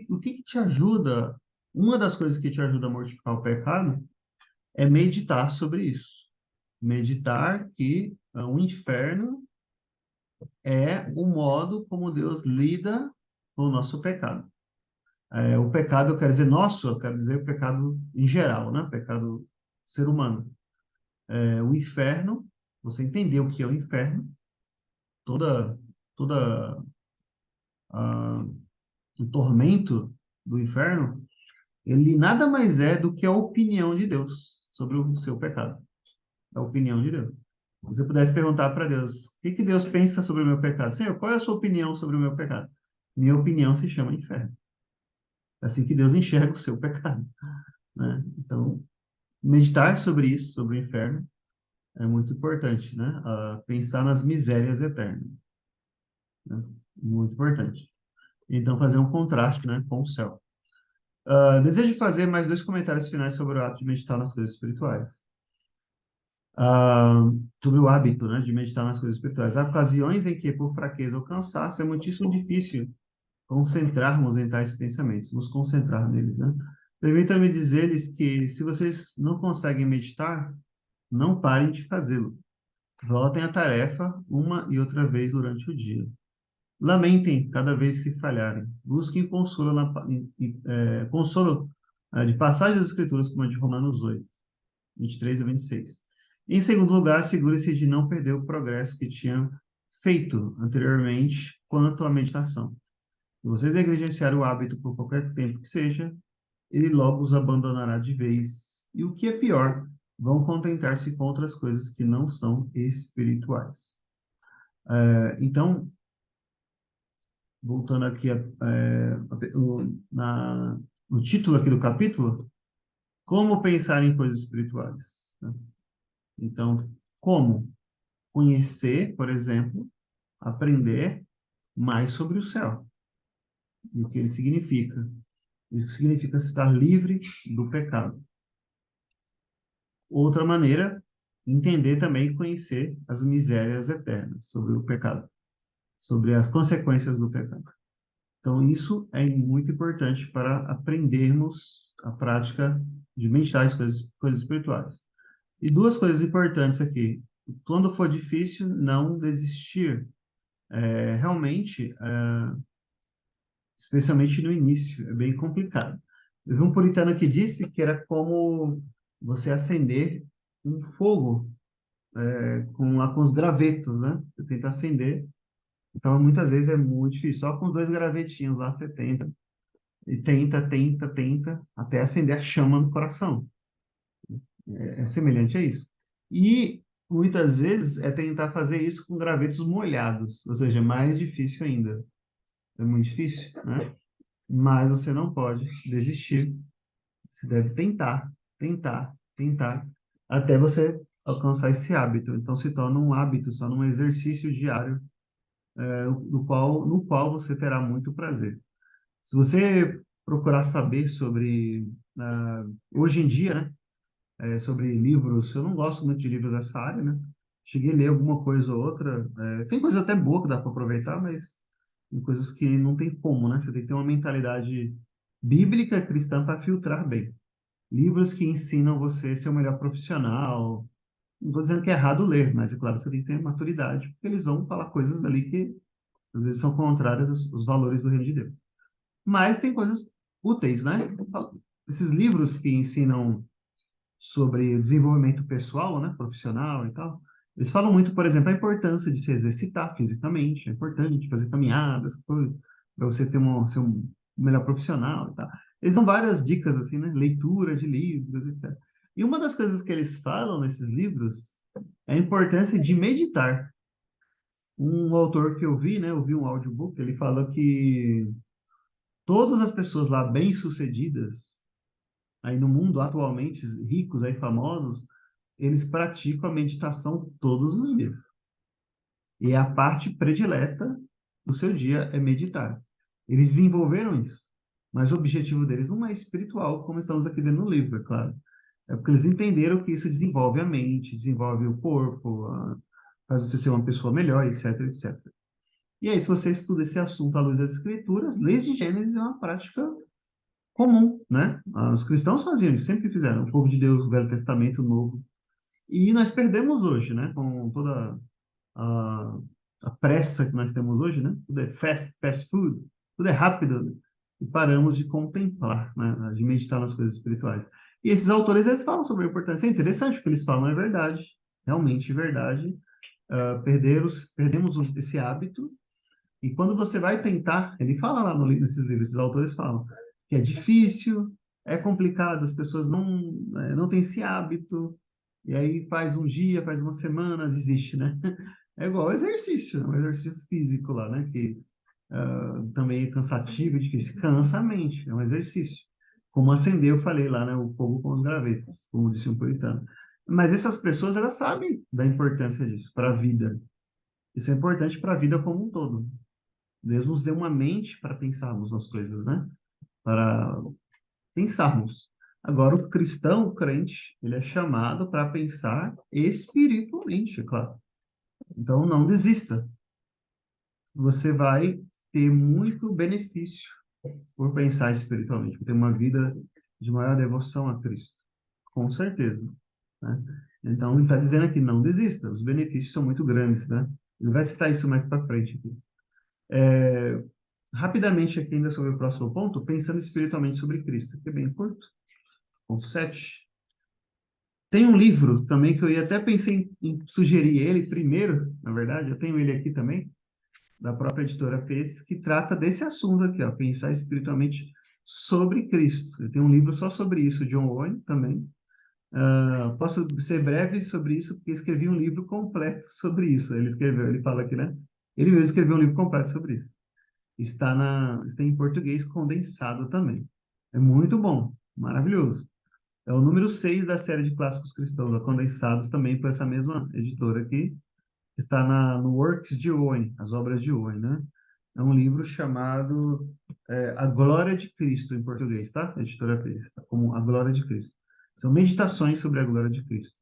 o que te ajuda? Uma das coisas que te ajuda a mortificar o pecado é meditar sobre isso. Meditar que o inferno é o modo como Deus lida com o nosso pecado. O pecado, eu quero dizer nosso, eu quero dizer o pecado em geral, né? O pecado ser humano. O inferno, você entender o que é o inferno, toda, toda ah, o tormento do inferno, ele nada mais é do que a opinião de Deus sobre o seu pecado. A opinião de Deus. Se você pudesse perguntar para Deus, o que que Deus pensa sobre o meu pecado? Senhor, qual é a sua opinião sobre o meu pecado? Minha opinião se chama inferno. É assim que Deus enxerga o seu pecado, né? Então, meditar sobre isso, sobre o inferno, é muito importante, né? Pensar nas misérias eternas, né? Muito importante. Então, fazer um contraste, né, com o céu. Desejo fazer mais dois comentários finais sobre o ato de meditar nas coisas espirituais. Ah, sobre o hábito, né, de meditar nas coisas espirituais. Há ocasiões em que, por fraqueza ou cansaço, é muitíssimo difícil concentrarmos em tais pensamentos, nos concentrar neles, né? Permita-me dizer-lhes que, se vocês não conseguem meditar, não parem de fazê-lo. Voltem à tarefa uma e outra vez durante o dia. Lamentem cada vez que falharem. Busquem consolo, consolo de passagens das Escrituras, como a de Romanos 8, 23 a 26. Em segundo lugar, assegure-se de não perder o progresso que tinham feito anteriormente quanto à meditação. Se vocês negligenciarem o hábito por qualquer tempo que seja, ele logo os abandonará de vez. E o que é pior, vão contentar-se com outras coisas que não são espirituais. Então, voltando aqui no título aqui do capítulo, como pensar em coisas espirituais, né? Então, como conhecer, por exemplo, aprender mais sobre o céu e o que ele significa. O que significa estar livre do pecado. Outra maneira, entender também e conhecer as misérias eternas sobre o pecado, sobre as consequências do pecado. Então, isso é muito importante para aprendermos a prática de meditar as coisas espirituais. E duas coisas importantes aqui. Quando for difícil, não desistir. Realmente, especialmente no início, é bem complicado. Eu vi um puritano que disse que era como você acender um fogo com os gravetos, né? Você tenta acender. Então, muitas vezes é muito difícil. Só com os dois gravetinhos lá você tenta. E tenta, tenta, tenta, até acender a chama no coração. É semelhante a isso. E muitas vezes é tentar fazer isso com gravetos molhados, ou seja, é mais difícil ainda. É muito difícil, né? Mas você não pode desistir. Você deve tentar, tentar, tentar, até você alcançar esse hábito. Então se torna um hábito, se torna um exercício diário, no qual você terá muito prazer. Se você procurar saber sobre, hoje em dia, né, sobre livros, eu não gosto muito de livros dessa área, né? Cheguei a ler alguma coisa ou outra. Tem coisa até boa que dá para aproveitar, mas tem coisas que não tem como, né? Você tem que ter uma mentalidade bíblica cristã para filtrar bem. Livros que ensinam você a ser o melhor profissional. Não estou dizendo que é errado ler, mas é claro que você tem que ter maturidade, porque eles vão falar coisas ali que às vezes são contrárias aos valores do reino de Deus. Mas tem coisas úteis, né? Esses livros que ensinam sobre desenvolvimento pessoal, né, profissional e tal, eles falam muito, por exemplo, a importância de se exercitar fisicamente, é importante fazer caminhadas, para você ser um melhor profissional e tal. Eles dão várias dicas, assim, né, leitura de livros, etc. E uma das coisas que eles falam nesses livros é a importância de meditar. Um autor que eu vi, né, eu vi um audiobook, ele fala que todas as pessoas lá bem-sucedidas aí no mundo atualmente, ricos aí famosos, eles praticam a meditação todos os dias. E a parte predileta do seu dia é meditar. Eles desenvolveram isso, mas o objetivo deles não é espiritual, como estamos aqui vendo no livro, é claro. É porque eles entenderam que isso desenvolve a mente, desenvolve o corpo, faz você ser uma pessoa melhor, etc, etc. E aí, se você estuda esse assunto à luz das Escrituras, leis de Gênesis é uma prática comum, né? Os cristãos faziam isso, sempre fizeram. O povo de Deus, o Velho Testamento, o Novo. E nós perdemos hoje, né? Com toda a, a pressa que nós temos hoje, né? Tudo é fast food, tudo é rápido, né? E paramos de contemplar, né? De meditar nas coisas espirituais. E esses autores, eles falam sobre a importância. É interessante o que eles falam, é verdade. Realmente verdade. Perdemos esse hábito E quando você vai tentar, ele fala lá nesses livros, esses autores falam que é difícil, é complicado, as pessoas não têm esse hábito, e aí faz um dia, faz uma semana, desiste, né? É igual exercício, né? Um exercício físico lá, né? Que também é cansativo e difícil. Cansa a mente, é um exercício. Como acender, eu falei lá, né? O fogo com os gravetos, como disse um puritano. Mas essas pessoas, elas sabem da importância disso para a vida. Isso é importante para a vida como um todo. Deus nos deu uma mente para pensarmos nas coisas, né? Para pensarmos. Agora, o cristão, o crente, ele é chamado para pensar espiritualmente, é claro. Então, não desista. Você vai ter muito benefício por pensar espiritualmente, por ter uma vida de maior devoção a Cristo. Com certeza, né? Então, ele está dizendo aqui, não desista. Os benefícios são muito grandes, né? Ele vai citar isso mais para frente aqui. Rapidamente aqui ainda sobre o próximo ponto, pensando espiritualmente sobre Cristo, que é bem curto, ponto 7. Tem um livro também que eu ia até pensei em sugerir ele primeiro, na verdade, eu tenho ele aqui também, da própria editora Pace, que trata desse assunto aqui, ó, pensar espiritualmente sobre Cristo. Eu tenho um livro só sobre isso, John Owen também. Posso ser breve sobre isso, porque escrevi um livro completo sobre isso. Ele escreveu, ele fala aqui, né? Ele mesmo escreveu um livro completo sobre isso. Está em português condensado também. É muito bom, maravilhoso. É o número 6 da série de clássicos cristãos, condensados também por essa mesma editora aqui. Está no Works de Owen, as obras de Owen, né? É um livro chamado A Glória de Cristo, em português, tá? Editora Pires, tá? Como A Glória de Cristo. São meditações sobre a glória de Cristo.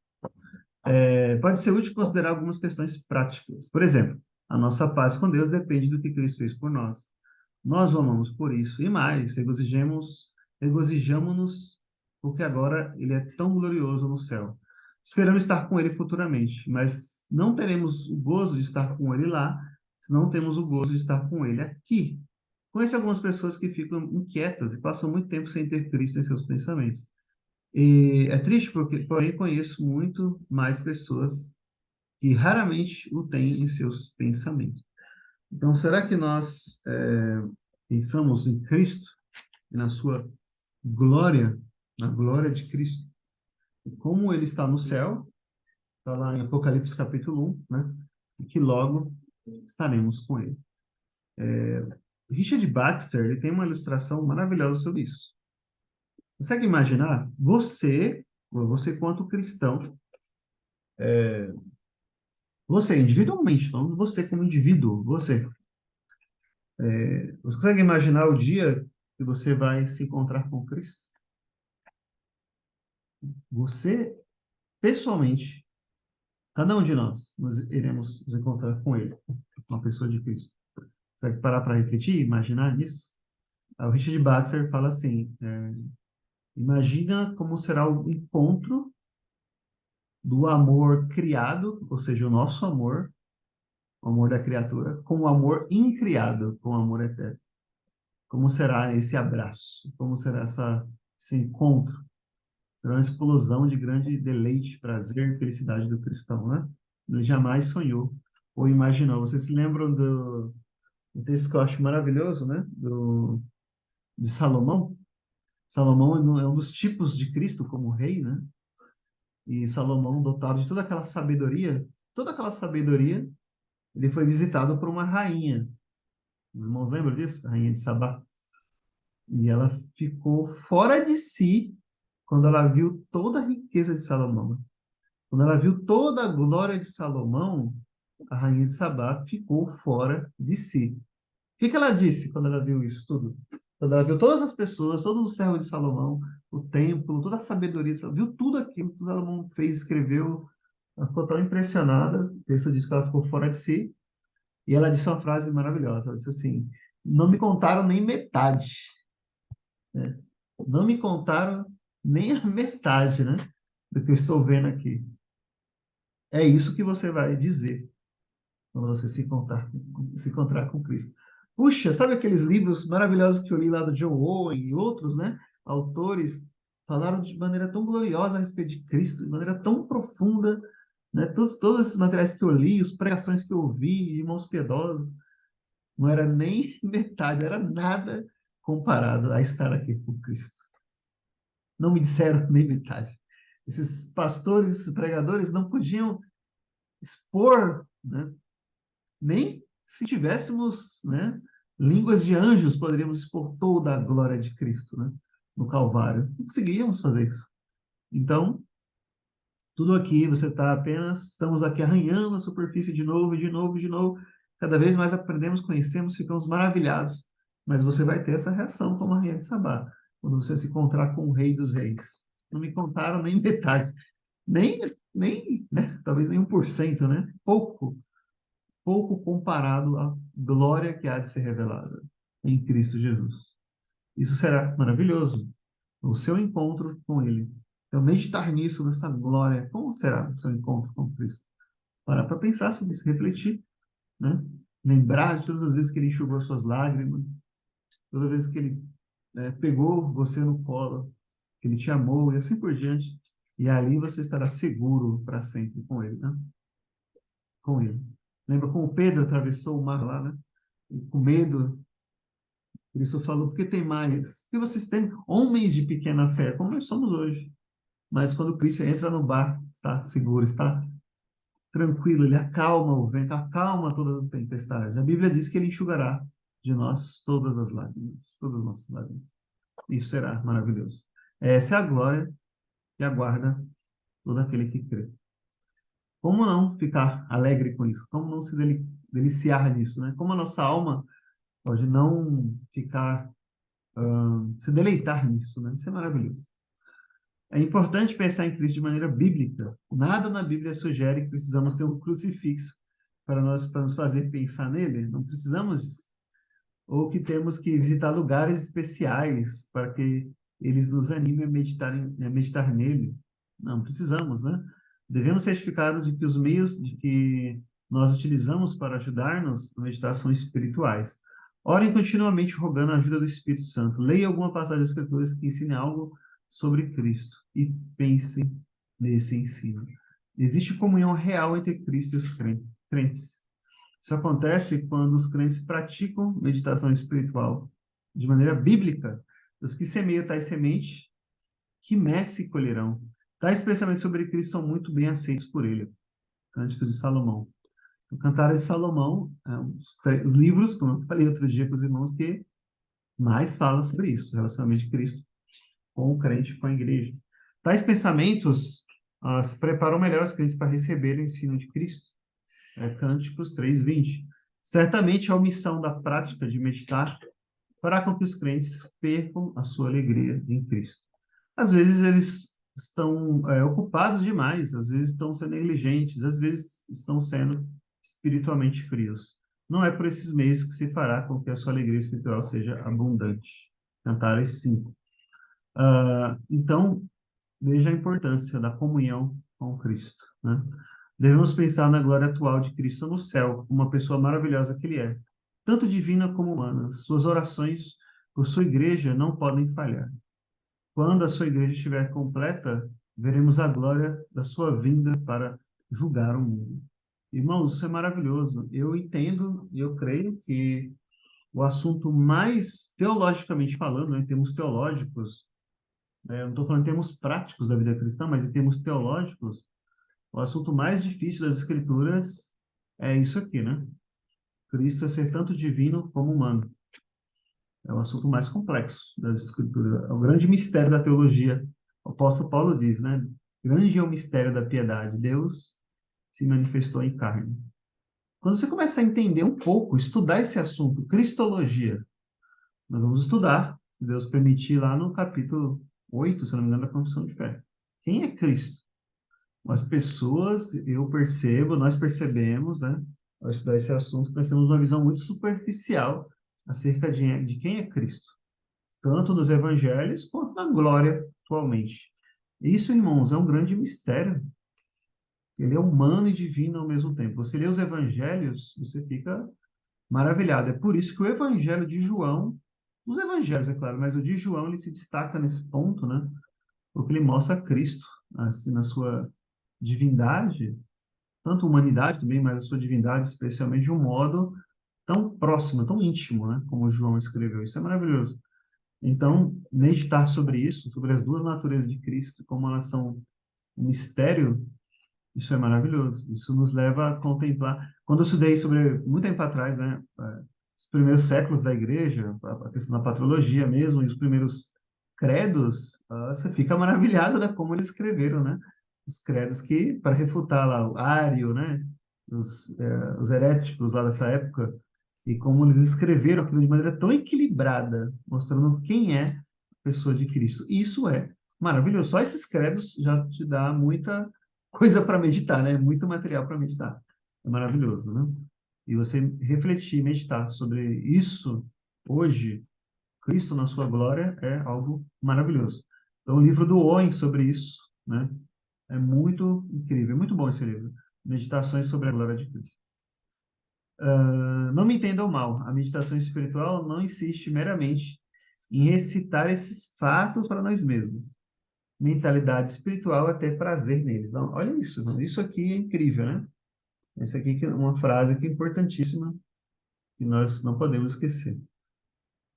Pode ser útil considerar algumas questões práticas. Por exemplo, a nossa paz com Deus depende do que Cristo fez por nós. Nós o amamos por isso. E mais, regozijamo-nos porque agora ele é tão glorioso no céu. Esperamos estar com ele futuramente, mas não teremos o gozo de estar com ele lá, se não temos o gozo de estar com ele aqui. Conheço algumas pessoas que ficam inquietas e passam muito tempo sem ter Cristo em seus pensamentos. E é triste porque, porém, conheço muito mais pessoas que raramente o têm em seus pensamentos. Então, será que nós pensamos em Cristo e na sua glória, na glória de Cristo, e como ele está no céu, está lá em Apocalipse capítulo 1, né? E que logo estaremos com ele. Richard Baxter, ele tem uma ilustração maravilhosa sobre isso. Consegue imaginar você quanto cristão, você individualmente, não você como indivíduo, você consegue imaginar o dia que você vai se encontrar com Cristo? Você, pessoalmente, cada um de nós iremos nos encontrar com Ele, uma pessoa de Cristo. Você vai parar para refletir, imaginar nisso? O Richard Baxter fala assim: imagina como será o encontro do amor criado, ou seja, o nosso amor, o amor da criatura, com o amor incriado, com o amor eterno. Como será esse abraço? Como será esse encontro? Será uma explosão de grande deleite, prazer e felicidade do cristão, né? Ele jamais sonhou ou imaginou. Vocês se lembram do texto que eu acho maravilhoso, né? De Salomão? Salomão é um dos tipos de Cristo como rei, né? E Salomão, dotado de toda aquela sabedoria, ele foi visitado por uma rainha. Os irmãos lembram disso? A rainha de Sabá. E ela ficou fora de si quando ela viu toda a riqueza de Salomão. Quando ela viu toda a glória de Salomão, a rainha de Sabá ficou fora de si. O que ela disse quando ela viu isso tudo? Quando ela viu todas as pessoas, todos os servos de Salomão, o templo, toda a sabedoria, viu tudo aquilo que Salomão fez, escreveu, ela ficou tão impressionada. O texto diz que ela ficou fora de si. E ela disse uma frase maravilhosa. Ela disse assim: não me contaram nem metade, né? Não me contaram nem a metade, né, do que eu estou vendo aqui. É isso que você vai dizer quando você se encontrar com Cristo. Puxa, sabe aqueles livros maravilhosos que eu li lá do John Owen e outros, né? Autores falaram de maneira tão gloriosa a respeito de Cristo, de maneira tão profunda, né? Todos esses materiais que eu li, as pregações que eu ouvi, de irmãos piedosos. não era nem metade, era nada comparado a estar aqui com Cristo. Não me disseram nem metade. Esses pastores, esses pregadores não podiam expor, né? Nem se tivéssemos, né, línguas de anjos, poderíamos expor toda a glória de Cristo, né, no Calvário. Não conseguíamos fazer isso. Então, tudo aqui, você está apenas, estamos aqui arranhando a superfície de novo, de novo, de novo. Cada vez mais aprendemos, conhecemos, ficamos maravilhados. Mas você vai ter essa reação como a rainha de Sabá, quando você se encontrar com o Rei dos Reis. Não me contaram nem metade, nem, né? Talvez nem 1%, né? Pouco comparado à glória que há de ser revelada em Cristo Jesus. Isso será maravilhoso, o seu encontro com Ele. Então, meditar nisso, nessa glória, como será o seu encontro com Cristo? Parar para pensar sobre isso, refletir, né? Lembrar de todas as vezes que Ele enxugou suas lágrimas, toda vez que Ele pegou você no colo, que Ele te amou e assim por diante. E ali você estará seguro para sempre com Ele, né? Com Ele. Lembra como Pedro atravessou o mar lá, né? E com medo, Cristo falou, porque tem mais? Porque vocês têm homens de pequena fé, como nós somos hoje. Mas quando Cristo entra no barco, está seguro, está tranquilo, ele acalma o vento, acalma todas as tempestades. A Bíblia diz que ele enxugará de nós todas as nossas lágrimas. Isso será maravilhoso. Essa é a glória que aguarda todo aquele que crê. Como não ficar alegre com isso? Como não se deliciar nisso, né? Como a nossa alma pode não ficar, se deleitar nisso, né? Isso é maravilhoso. É importante pensar em Cristo de maneira bíblica. Nada na Bíblia sugere que precisamos ter um crucifixo para nos fazer pensar nele. Não precisamos disso. Ou que temos que visitar lugares especiais para que eles nos animem a meditar nele. Não precisamos, né? Devemos certificar de que os meios de que nós utilizamos para ajudar-nos na meditação espirituais. Orem continuamente rogando a ajuda do Espírito Santo. Leia alguma passagem das Escrituras que ensine algo sobre Cristo e pensem nesse ensino. Existe comunhão real entre Cristo e os crentes. Isso acontece quando os crentes praticam meditação espiritual de maneira bíblica. Os que semeiam tais sementes, que messe colherão. Tais pensamentos sobre Cristo são muito bem aceitos por ele. Cântico de Salomão. O Cantar de Salomão, os livros, como eu falei outro dia com os irmãos, que mais falam sobre isso, o relacionamento de Cristo com o crente, com a igreja. Tais pensamentos se preparam melhor os crentes para receber o ensino de Cristo. Cânticos 3:20. Certamente a omissão da prática de meditar fará com que os crentes percam a sua alegria em Cristo. Às vezes eles estão ocupados demais, às vezes estão sendo negligentes, às vezes estão sendo espiritualmente frios. Não é por esses meios que se fará com que a sua alegria espiritual seja abundante. Cantares 5. Então, veja a importância da comunhão com Cristo, né? Devemos pensar na glória atual de Cristo no céu, uma pessoa maravilhosa que ele é, tanto divina como humana. Suas orações por sua igreja não podem falhar. Quando a sua igreja estiver completa, veremos a glória da sua vinda para julgar o mundo. Irmãos, isso é maravilhoso. Eu entendo e eu creio que o assunto mais teologicamente falando, né, em termos teológicos, eu não estou falando em termos práticos da vida cristã, mas em termos teológicos, o assunto mais difícil das Escrituras é isso aqui, né? Cristo é ser tanto divino como humano. É o assunto mais complexo das Escrituras. É o grande mistério da teologia. O apóstolo Paulo diz, né? Grande é o mistério da piedade. Deus se manifestou em carne. Quando você começa a entender um pouco, estudar esse assunto, cristologia, nós vamos estudar, se Deus permitir, lá no capítulo 8, se não me engano, da Confissão de Fé. Quem é Cristo? As pessoas, eu percebo, nós percebemos, né, ao estudar esse assunto, que nós temos uma visão muito superficial acerca de quem é Cristo, tanto nos evangelhos quanto na glória atualmente. Isso, irmãos, é um grande mistério. Ele é humano e divino ao mesmo tempo. Você lê os evangelhos, você fica maravilhado. É por isso que o evangelho de João, os evangelhos, é claro, mas o de João, ele se destaca nesse ponto, né? Porque ele mostra Cristo, assim, na sua divindade, tanto humanidade também, mas a sua divindade especialmente, de um modo tão próximo, tão íntimo, né? Como João escreveu. Isso é maravilhoso. Então, meditar sobre isso, sobre as duas naturezas de Cristo, como elas são um mistério, isso é maravilhoso. Isso nos leva a contemplar. Quando eu estudei sobre, muito tempo atrás, né, os primeiros séculos da igreja, a questão da patrologia mesmo, e os primeiros credos, você fica maravilhado da como eles escreveram, né? Os credos que, para refutar lá o Ário, né, os heréticos lá dessa época, e como eles escreveram aquilo de maneira tão equilibrada, mostrando quem é a pessoa de Cristo. E isso é maravilhoso. Só esses credos já te dá muita coisa para meditar, né? Muito material para meditar. É maravilhoso, né? E você refletir, meditar sobre isso hoje, Cristo na sua glória, é algo maravilhoso. Então, o livro do Owen sobre isso, né? É muito incrível, é muito bom esse livro. Meditações sobre a glória de Cristo. Não me entendam mal, a meditação espiritual não insiste meramente em recitar esses fatos para nós mesmos. Mentalidade espiritual é ter prazer neles. Então, olha isso, não? Isso aqui é incrível, né? Isso aqui é uma frase que é importantíssima que nós não podemos esquecer.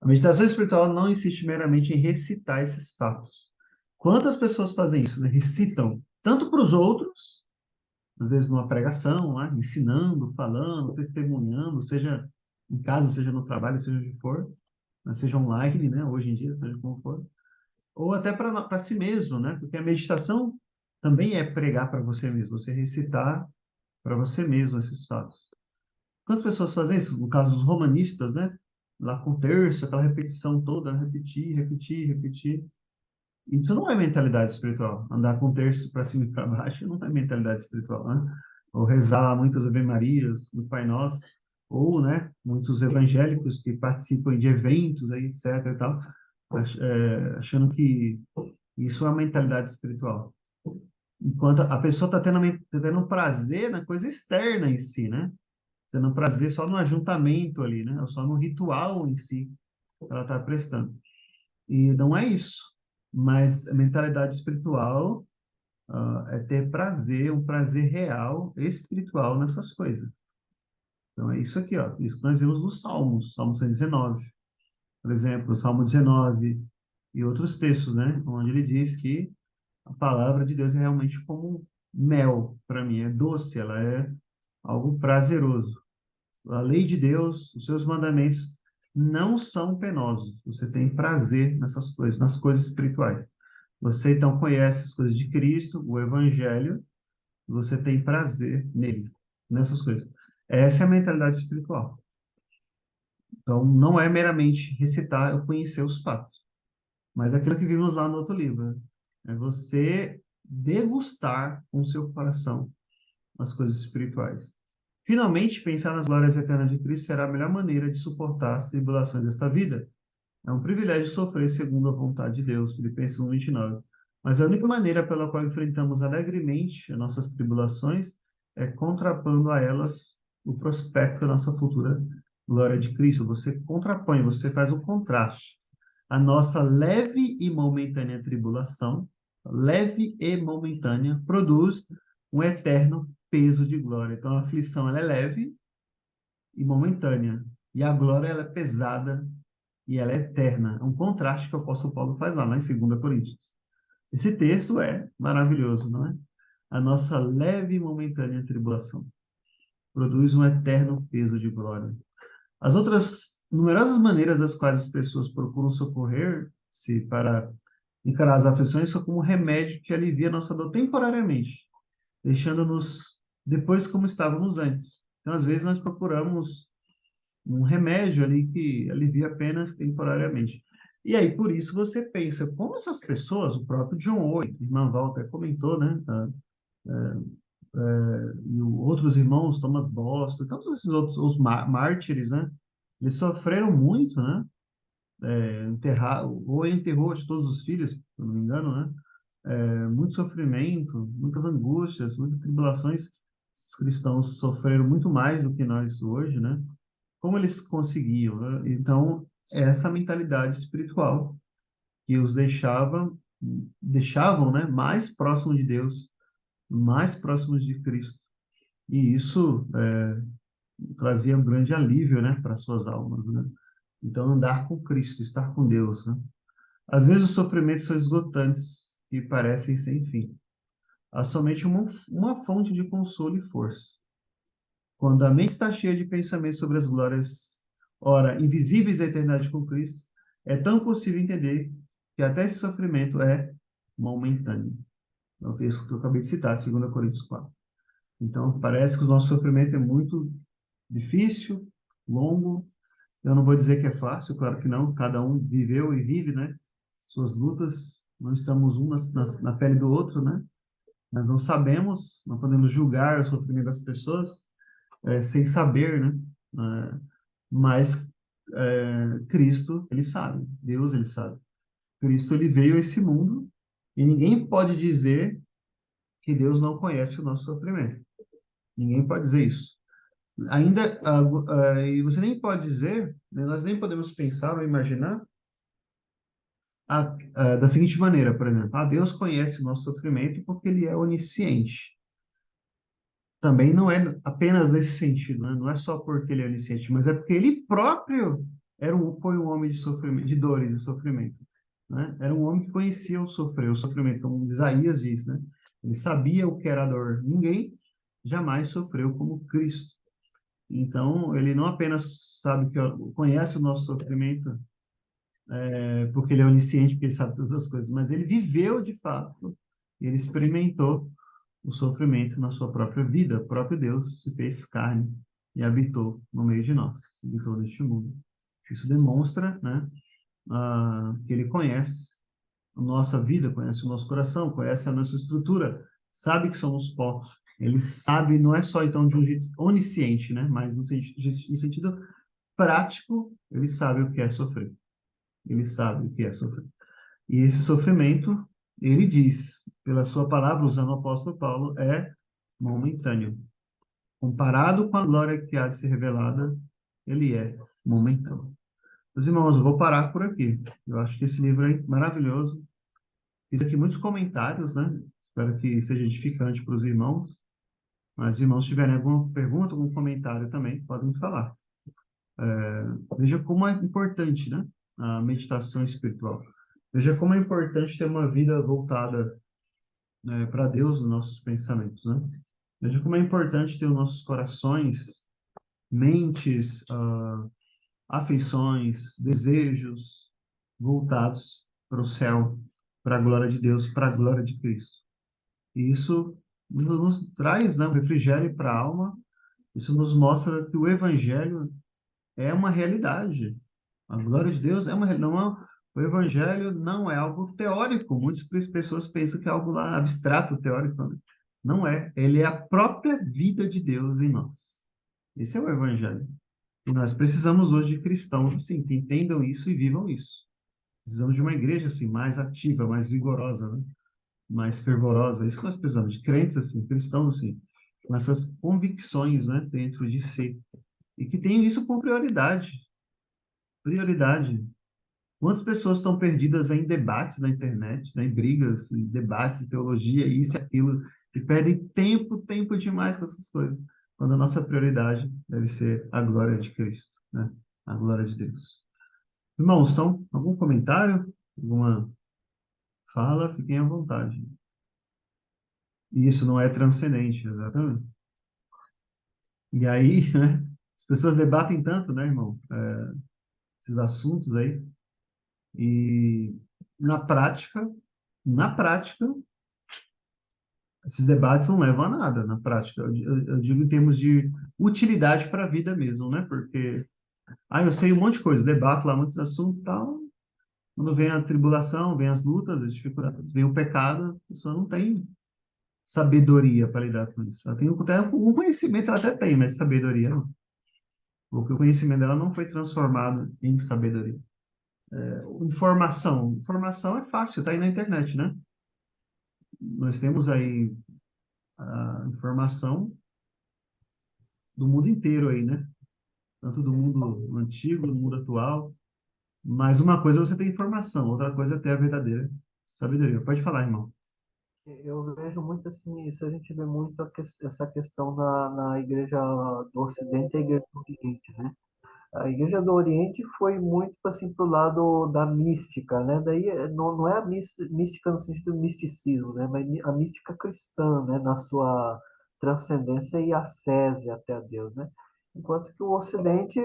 A meditação espiritual não insiste meramente em recitar esses fatos. Quantas pessoas fazem isso, né? Recitam tanto para os outros, às vezes numa pregação, né? Ensinando, falando, testemunhando, seja em casa, seja no trabalho, seja onde for, né? Seja online, né? Hoje em dia, seja como for, ou até para si mesmo, né? Porque a meditação também é pregar para você mesmo, você recitar para você mesmo esses fatos. Quantas pessoas fazem isso? No caso dos romanistas, né? Lá com o terço, aquela repetição toda, né? Repetir, repetir, repetir. Isso não é mentalidade espiritual. Andar com o terço para cima e para baixo não é mentalidade espiritual, né? Ou rezar muitas Ave-Marias no Pai Nosso, ou, né, muitos evangélicos que participam de eventos aí, etc e tal, achando que isso é uma mentalidade espiritual. Enquanto a pessoa está tendo prazer na coisa externa em si, né? Tendo prazer só no ajuntamento ali, né? Ou só no ritual em si que ela está prestando. E não é isso. Mas a mentalidade espiritual é ter prazer, um prazer real, espiritual nessas coisas. Então é isso aqui, ó. Isso que nós vimos nos Salmos, Salmo 119, por exemplo, o Salmo 19 e outros textos, né? Onde ele diz que a palavra de Deus é realmente como mel para mim, é doce, ela é algo prazeroso. A lei de Deus, os seus mandamentos não são penosos. Você tem prazer nessas coisas, nas coisas espirituais. Você então conhece as coisas de Cristo, o Evangelho, e você tem prazer nele, nessas coisas. Essa é a mentalidade espiritual. Então, não é meramente recitar ou conhecer os fatos, mas é aquilo que vimos lá no outro livro, né? É você degustar com o seu coração as coisas espirituais. Finalmente, pensar nas glórias eternas de Cristo será a melhor maneira de suportar as tribulações desta vida. É um privilégio sofrer segundo a vontade de Deus, Filipenses 1:29. Mas a única maneira pela qual enfrentamos alegremente as nossas tribulações é contrapondo a elas o prospecto da nossa futura glória de Cristo. Você contrapõe, você faz um contraste. A nossa leve e momentânea tribulação, leve e momentânea, produz um eterno peso de glória. Então, a aflição ela é leve e momentânea, e a glória ela é pesada e ela é eterna. É um contraste que o apóstolo Paulo faz lá em 2 Coríntios. Esse texto é maravilhoso, não é? A nossa leve e momentânea tribulação produz um eterno peso de glória. As outras numerosas maneiras das quais as pessoas procuram socorrer-se para encarar as aflições são como um remédio que alivia a nossa dor temporariamente, deixando-nos depois como estávamos antes. Então, às vezes, nós procuramos um remédio ali que alivia apenas temporariamente. E aí, por isso, você pensa, como essas pessoas, o próprio John Owen, irmã Walter comentou, né? E outros irmãos, Thomas Boston, todos esses outros, os mártires, né? Eles sofreram muito, né? Owen enterrou de todos os filhos, se eu não me engano, né? Muito sofrimento, muitas angústias, muitas tribulações. Os cristãos sofreram muito mais do que nós hoje, né? Como eles conseguiam, né? Então, é essa mentalidade espiritual que os deixavam, né, mais próximos de Deus, mais próximos de Cristo. E isso trazia um grande alívio, né, para suas almas, né? Então, andar com Cristo, estar com Deus, né? Às vezes os sofrimentos são esgotantes e parecem sem fim. Há somente uma fonte de consolo e força. Quando a mente está cheia de pensamentos sobre as glórias, ora, invisíveis à eternidade com Cristo, é tão possível entender que até esse sofrimento é momentâneo. É o texto que eu acabei de citar, 2 Coríntios 4. Então, parece que o nosso sofrimento é muito difícil, longo. Eu não vou dizer que é fácil, claro que não. Cada um viveu e vive, né, suas lutas. Não estamos um na pele do outro, né? Nós não sabemos, não podemos julgar o sofrimento das pessoas sem saber, né? É, mas Cristo, ele sabe. Deus, ele sabe. Cristo, ele veio a esse mundo e ninguém pode dizer que Deus não conhece o nosso sofrimento. Ninguém pode dizer isso. Ainda, e você nem pode dizer, né, nós nem podemos pensar ou imaginar da seguinte maneira, por exemplo, Deus conhece o nosso sofrimento porque ele é onisciente. Também não é apenas nesse sentido, né? Não é só porque ele é onisciente, mas é porque ele próprio foi um homem de sofrimento, de dores e sofrimento, né? Era um homem que conhecia o sofrimento, como Isaías diz, né? Ele sabia o que era a dor. Ninguém jamais sofreu como Cristo. Então, ele não apenas conhece o nosso sofrimento, porque ele é onisciente, porque ele sabe todas as coisas, mas ele viveu de fato, ele experimentou o sofrimento na sua própria vida. O próprio Deus se fez carne e habitou no meio de nós, habitou neste mundo. Isso demonstra, né, que ele conhece a nossa vida, conhece o nosso coração, conhece a nossa estrutura, sabe que somos pó. Ele sabe, não é só então de um jeito onisciente, né, mas no sentido prático, ele sabe o que é sofrer. Ele sabe o que é sofrer. E esse sofrimento, ele diz, pela sua palavra, usando o apóstolo Paulo, é momentâneo. Comparado com a glória que há de ser revelada, ele é momentâneo. Meus irmãos, eu vou parar por aqui. Eu acho que esse livro é maravilhoso. Fiz aqui muitos comentários, né? Espero que seja edificante para os irmãos. Mas se irmãos tiverem alguma pergunta, algum comentário também, podem me falar. Veja como é importante, né? A meditação espiritual. Veja como é importante ter uma vida voltada, para Deus nos nossos pensamentos, né? Veja como é importante ter os nossos corações, mentes, afeições, desejos voltados para o céu, para a glória de Deus, para a glória de Cristo. E isso nos traz, né, um refrigério para a alma. Isso nos mostra que o Evangelho é uma realidade. A glória de Deus é uma não é, o Evangelho não é algo teórico. Muitas pessoas pensam que é algo lá abstrato, teórico, né? Não é. Ele é a própria vida de Deus em nós. Esse é o Evangelho. E nós precisamos hoje de cristãos assim, que entendam isso e vivam isso. Precisamos de uma igreja assim, mais ativa, mais vigorosa, né? Mais fervorosa. É isso que nós precisamos, de crentes assim, cristãos assim, com essas convicções, né, dentro de si. E que tenham isso por prioridade. Prioridade. Quantas pessoas estão perdidas em debates na internet, né, em brigas, em debates, teologia, isso e aquilo, e perdem tempo demais com essas coisas, quando a nossa prioridade deve ser a glória de Cristo, né? A glória de Deus. Irmãos, então, algum comentário? Alguma fala? Fiquem à vontade. E isso não é transcendente, exatamente. E aí, né, as pessoas debatem tanto, né, irmão, esses assuntos aí, e na prática, na prática, esses debates não levam a nada na prática. Eu digo em termos de utilidade para a vida mesmo, né? Porque, eu sei um monte de coisa, debato lá muitos assuntos e tal. Quando vem a tribulação, vem as lutas, as dificuldades, vem o pecado, a pessoa não tem sabedoria para lidar com isso. Ela tem até um conhecimento, ela até tem, mas sabedoria não. Porque o conhecimento dela não foi transformado em sabedoria. Informação. Informação é fácil, tá aí na internet, né? Nós temos aí a informação do mundo inteiro aí, né? Tanto do mundo antigo, do mundo atual. Mas uma coisa é você ter informação, outra coisa é ter a verdadeira sabedoria. Pode falar, irmão. Eu vejo muito assim, isso a gente vê muito essa questão na igreja do Ocidente e a igreja do Oriente, né? A Igreja do Oriente foi muito assim para o lado da mística, né? Daí não é a mística no sentido do misticismo, né? Mas a mística cristã, né? Na sua transcendência e ascese até a Deus, né? Enquanto que o Ocidente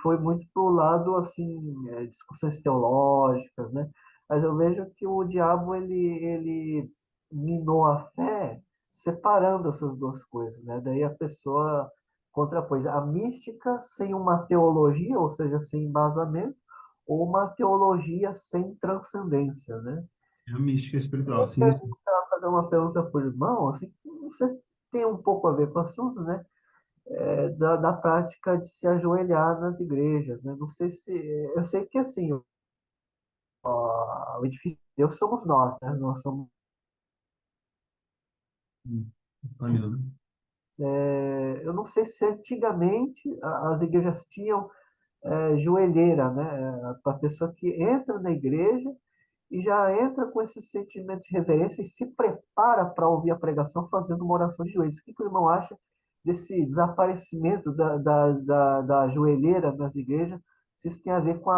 foi muito para o lado assim, discussões teológicas, né? Mas eu vejo que o diabo ele minou a fé separando essas duas coisas, né? Daí a pessoa contrapôs a mística sem uma teologia, ou seja, sem embasamento, ou uma teologia sem transcendência, né? É a mística espiritual, Eu sim. perguntar, fazer uma pergunta para o irmão, assim, não sei se tem um pouco a ver com o assunto, né? Da prática de se ajoelhar nas igrejas, né? Não sei se, eu sei que assim, o edifício de Deus somos nós, né? Nós somos, Valeu, né? eu não sei se antigamente as igrejas tinham joelheira, né? Para a pessoa que entra na igreja e já entra com esse sentimento de reverência e se prepara para ouvir a pregação fazendo uma oração de joelhos. O que o irmão acha desse desaparecimento da joelheira nas igrejas? Se isso tem a ver com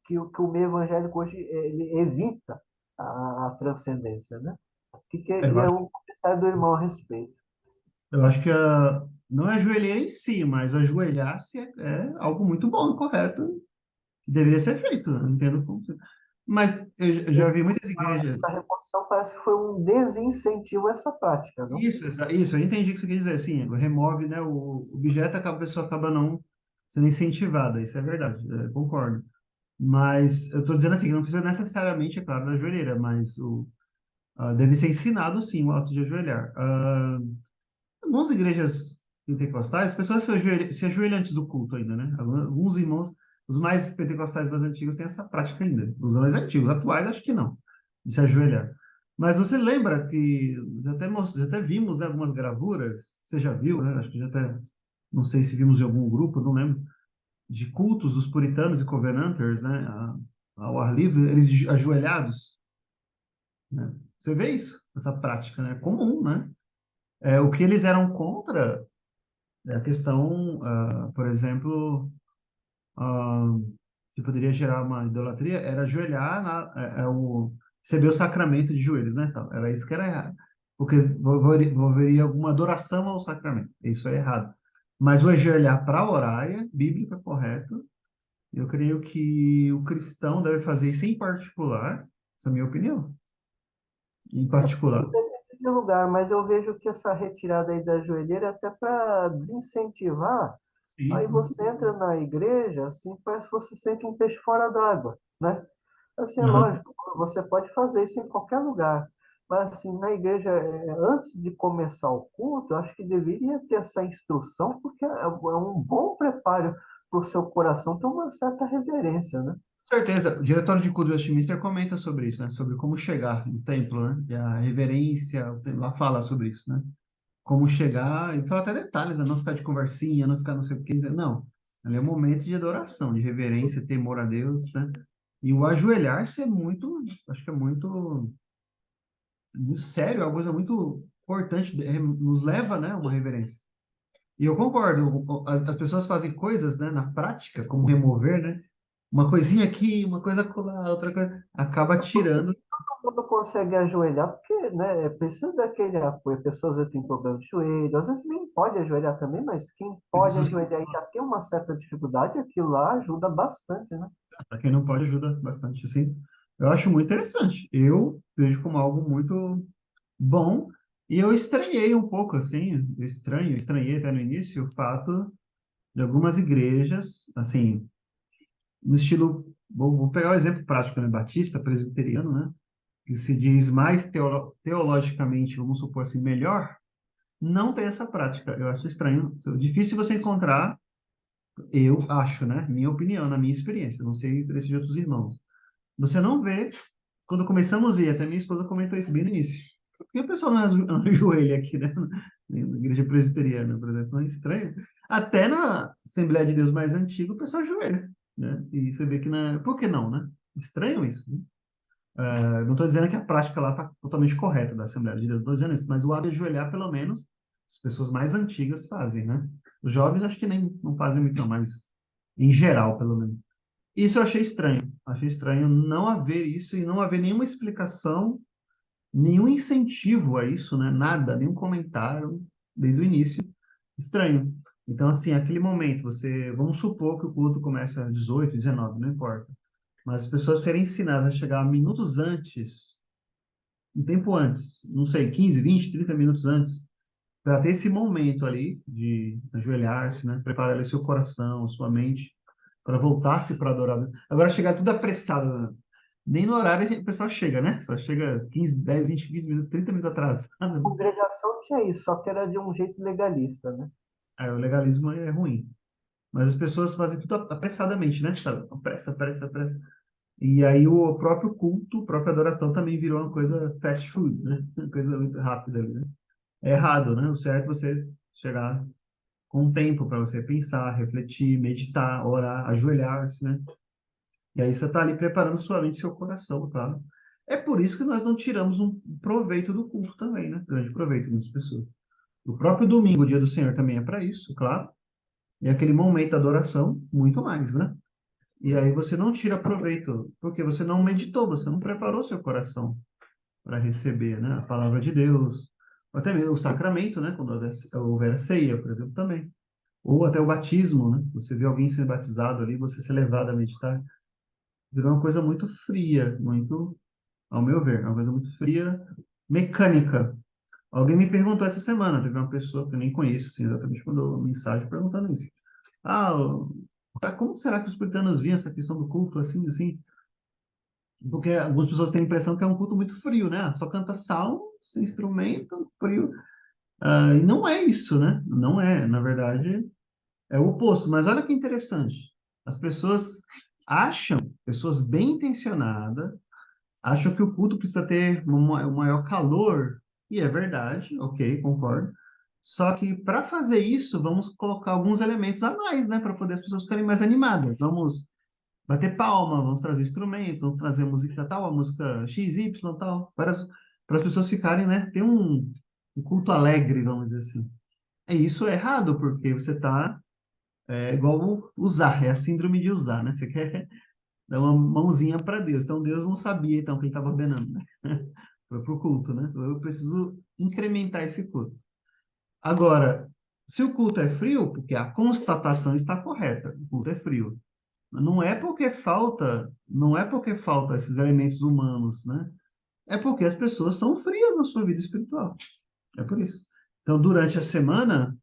que o meio evangélico hoje ele evita a transcendência, né? Eu É acho, um comentário do irmão a respeito. eu acho que não é a joelheira em si, mas ajoelhar-se é algo muito bom e correto, que deveria ser feito. Eu entendo como. Mas eu já vi muitas igrejas. Essa reposição parece que foi um desincentivo a essa prática, não? Isso, eu entendi o que você quer dizer. Assim, remove, né, o objeto, a pessoa acaba não sendo incentivada. Isso é verdade, concordo. Mas eu estou dizendo assim, que não precisa necessariamente, é claro, da joelheira, mas deve ser ensinado, sim, o ato de ajoelhar. Algumas igrejas pentecostais, as pessoas se ajoelham antes do culto ainda, né? Alguns irmãos, os mais pentecostais mais antigos têm essa prática ainda. Os mais antigos, atuais, acho que não, de se ajoelhar. Mas você lembra que já até vimos, né, algumas gravuras, você já viu, né? Acho que já até, não sei se vimos em algum grupo, não lembro, de cultos dos puritanos e covenanters, né, ao ar livre, eles ajoelhados, né? Você vê isso, essa prática, né? É comum, né? O que eles eram contra é a questão, por exemplo, ah, que poderia gerar uma idolatria, era ajoelhar, receber o sacramento de joelhos, né? Então, era isso que era errado. Porque envolveria alguma adoração ao sacramento. Isso é errado. Mas o ajoelhar para orar é bíblico, é correto. Eu creio que o cristão deve fazer isso em particular, essa é a minha opinião, em particular. Tudo depende do lugar, mas eu vejo que essa retirada aí da joelheira é até para desincentivar. Aí Sim. você entra na igreja, assim, parece que você sente um peixe fora d'água, né? Assim, é Aham. lógico, você pode fazer isso em qualquer lugar. Mas, assim, na igreja, antes de começar o culto, eu acho que deveria ter essa instrução, porque é um bom preparo para o seu coração ter uma certa reverência, né? Certeza. O diretório de culto de Westminster comenta sobre isso, né? Sobre como chegar no templo, né? E a reverência, lá fala sobre isso, né? Como chegar, e fala até detalhes, né? Não ficar de conversinha, não ficar não sei o quê. Não. Ali é um momento de adoração, de reverência, temor a Deus, né? E o ajoelhar-se é muito, acho que é muito sério, é uma coisa muito importante, nos leva, né, a uma reverência. E eu concordo, as pessoas fazem coisas, né, na prática, como remover, né? Uma coisinha aqui, uma coisa acolá, outra coisa, acaba tirando. Mundo consegue ajoelhar, porque, né, precisa daquele apoio. A pessoa às vezes tem problema de joelho, às vezes nem pode ajoelhar também, mas quem Tem pode pessoas que, ajoelhar e já tem uma certa dificuldade, aquilo lá ajuda bastante, né? para quem não pode, ajuda bastante, assim. Eu acho muito interessante. Eu vejo como algo muito bom. E eu estranhei um pouco, assim, estranhei até no início o fato de algumas igrejas, assim, no estilo, vou pegar o exemplo prático, né, batista, presbiteriano, né, que se diz mais teologicamente, vamos supor assim, melhor, não tem essa prática. Eu acho estranho, difícil você encontrar, eu acho, né, minha opinião, na minha experiência, não sei o preço de outros irmãos. Você não vê, quando começamos a ir, até minha esposa comentou isso bem no início. Por que o pessoal não ajoelha aqui, né? Na igreja presbiteriana, por exemplo, é estranho. Até na Assembleia de Deus mais antiga, o pessoal ajoelha, né? E você vê que na... Por que não, né? Estranho isso, né? Não estou dizendo que a prática lá está totalmente correta da Assembleia de Deus, não estou dizendo isso, mas o ato de ajoelhar, pelo menos, as pessoas mais antigas fazem, né? Os jovens acho que nem não fazem muito, não, mas em geral, pelo menos. Isso eu achei estranho. Achei estranho não haver isso e não haver nenhuma explicação, nenhum incentivo a isso, né? Nada, nenhum comentário desde o início. Estranho. Então, assim, aquele momento, vamos supor que o culto começa às 18, 19, não importa. Mas as pessoas serem ensinadas a chegar minutos antes, um tempo antes, não sei, 15, 20, 30 minutos antes, para ter esse momento ali de ajoelhar-se, né? Preparar ali seu coração, sua mente, para voltar-se para adorar Deus. Agora, chegar tudo apressado, né? Nem no horário o pessoal chega, né? Só chega 15, 10, 20, 15 minutos, 30 minutos atrasado. A congregação tinha isso, só que era de um jeito legalista, né? Aí o legalismo é ruim. Mas as pessoas fazem tudo apressadamente, né? Sabe? Pressa, pressa, pressa. E aí o próprio culto, a própria adoração também virou uma coisa fast food, né? Uma coisa muito rápida ali, né? É errado, né? O certo é você chegar com um tempo para você pensar, refletir, meditar, orar, ajoelhar-se, né? E aí você está ali preparando sua mente e seu coração, claro. É por isso que nós não tiramos um proveito do culto também, né? Grande proveito muitas pessoas. O próprio domingo, o dia do Senhor, também é para isso, claro. E aquele momento de adoração, muito mais, né? E aí você não tira proveito, porque você não meditou, você não preparou seu coração para receber, né, a palavra de Deus, ou até mesmo o sacramento, né, quando houver a ceia, por exemplo, também. Ou até o batismo, né? Você vê alguém sendo batizado ali, você ser levado a meditar, virou uma coisa muito fria, muito, ao meu ver, uma coisa muito fria, mecânica. Alguém me perguntou essa semana, teve uma pessoa que eu nem conheço, assim, exatamente, mandou uma mensagem perguntando isso. Ah, como será que os puritanos viam essa questão do culto assim, assim? Porque algumas pessoas têm a impressão que é um culto muito frio, né? Só canta salmo, sem instrumento, frio. E não é isso, né? Não é. Na verdade, é o oposto. Mas olha que interessante. As pessoas acham, pessoas bem intencionadas, acham que o culto precisa ter um maior calor. E é verdade, ok, concordo. Só que para fazer isso, vamos colocar alguns elementos a mais, né? Para poder as pessoas ficarem mais animadas. Vamos bater palma, vamos trazer instrumentos, vamos trazer música tal, a música X, Y, tal, para as pessoas ficarem, né? Ter um culto alegre, vamos dizer assim. E isso é errado, porque você está igual usar, é a síndrome de usar, né? Você quer dar uma mãozinha para Deus. Então Deus não sabia, então, que ele estava ordenando, né? Para o culto, né? Eu preciso incrementar esse culto. Agora, se o culto é frio, porque a constatação está correta, o culto é frio. Não é porque falta esses elementos humanos, né? É porque as pessoas são frias na sua vida espiritual. É por isso. Então, durante a semana,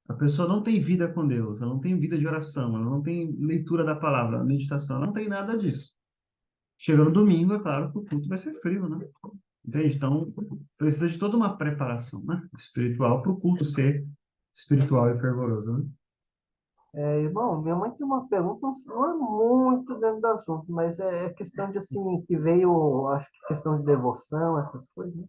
a pessoa não tem vida com Deus, ela não tem vida de oração, ela não tem leitura da palavra, meditação, ela não tem nada disso. Chega no domingo, é claro que o culto vai ser frio, né? Entende? Então, precisa de toda uma preparação, né? Espiritual para o culto ser espiritual e fervoroso, né? Irmão, minha mãe tem uma pergunta, não é muito dentro do assunto, mas é questão de assim, que veio, acho que questão de devoção, essas coisas, né?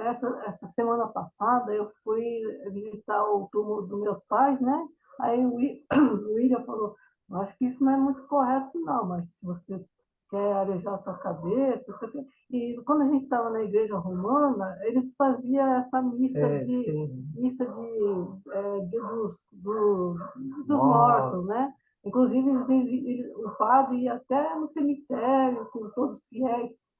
Essa semana passada eu fui visitar o túmulo dos meus pais, né? Aí o William falou, acho que isso não é muito correto, não, mas se você quer arejar a sua cabeça, não sei o quê. E quando a gente estava na igreja romana, eles faziam essa missa de dia dos mortos, né? Inclusive, o padre ia até no cemitério com todos os fiéis.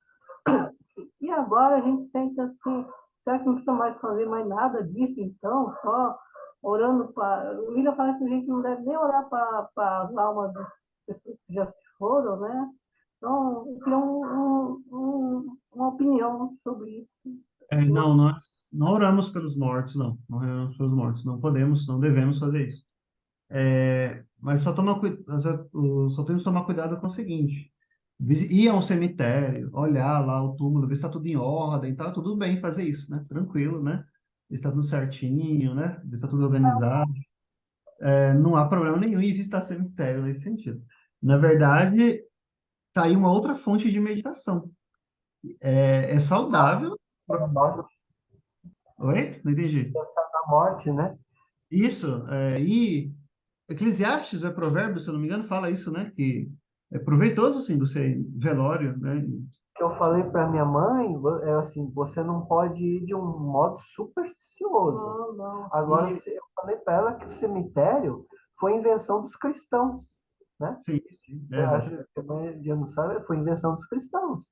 E agora a gente sente assim, será que não precisa mais fazer mais nada disso, então? Só orando para. O William fala que a gente não deve nem orar para as almas das pessoas que já se foram, né? Então, eu queria uma opinião sobre isso. De Não, você. nós não oramos pelos mortos, não. Não oramos pelos mortos. Não podemos, não devemos fazer isso. Mas só temos que tomar cuidado com o seguinte: ir a um cemitério, olhar lá o túmulo, ver se está tudo em ordem, tá tudo bem fazer isso, né? Tranquilo, né? Ver se está tudo certinho, né? Ver se está tudo organizado. Não há problema nenhum em visitar cemitério nesse sentido. Na verdade, tá aí uma outra fonte de meditação. É saudável. Da morte, Oi? Não entendi. pensar na morte, né? Isso, e Eclesiastes, é provérbio, se eu não me engano, fala isso, né? Que É proveitoso, sim, você ir velório, né? Que eu falei para minha mãe é assim, você não pode ir de um modo supersticioso. Não, não. Agora, E, eu falei para ela que o cemitério foi invenção dos cristãos, né? sim, sim, Você é, acha exatamente. que a maioria não sabe? Foi invenção dos cristãos.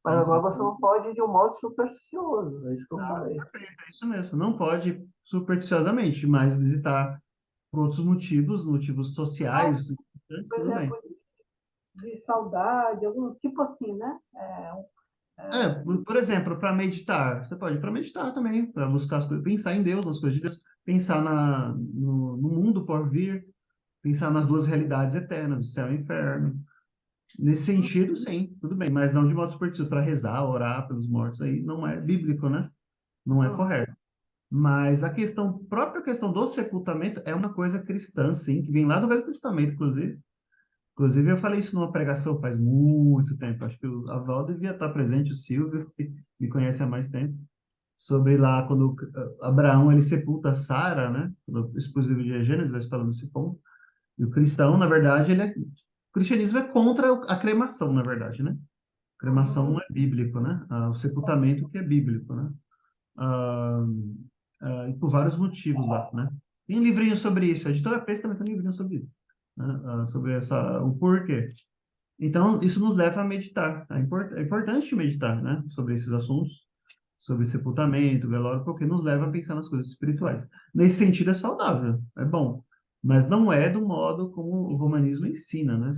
Mas Sim, agora sim. você não pode ir de um modo supersticioso. É isso que eu Não, falei. perfeito, é isso mesmo. Não pode supersticiosamente, mas visitar por outros motivos, motivos Ah, sociais, por tudo bem. exemplo, de saudade, algum tipo assim, né? É, por exemplo, para meditar, você pode ir para meditar também, para buscar as coisas, pensar em Deus, nas coisas de Deus, pensar no mundo por vir, pensar nas duas realidades eternas, o céu e o inferno. Nesse sentido, sim, tudo bem, mas não de modo supersticioso, para rezar, orar pelos mortos, aí não é bíblico, né? Não é Uhum. correto. Mas a questão, própria questão do sepultamento é uma coisa cristã, sim, que vem lá do Velho Testamento, inclusive. Inclusive, eu falei isso numa pregação faz muito tempo. Acho que a Val devia estar presente, o Silvio, que me conhece há mais tempo, sobre lá quando Abraão ele sepulta Sara, né? No expositivo de Gênesis, nós falamos desse ponto. E o cristão, na verdade, o cristianismo é contra a cremação, na verdade, né? Cremação não é bíblico, né? O sepultamento que é bíblico, né? Ah, e por vários motivos lá, né? Tem um livrinho sobre isso, a editora Pace também tem um livrinho sobre isso, né? Sobre o porquê. Então, isso nos leva a meditar. É importante meditar, né? Sobre esses assuntos, sobre sepultamento, velório, porque nos leva a pensar nas coisas espirituais. Nesse sentido, é saudável, é bom, mas não é do modo como o romanismo ensina, né?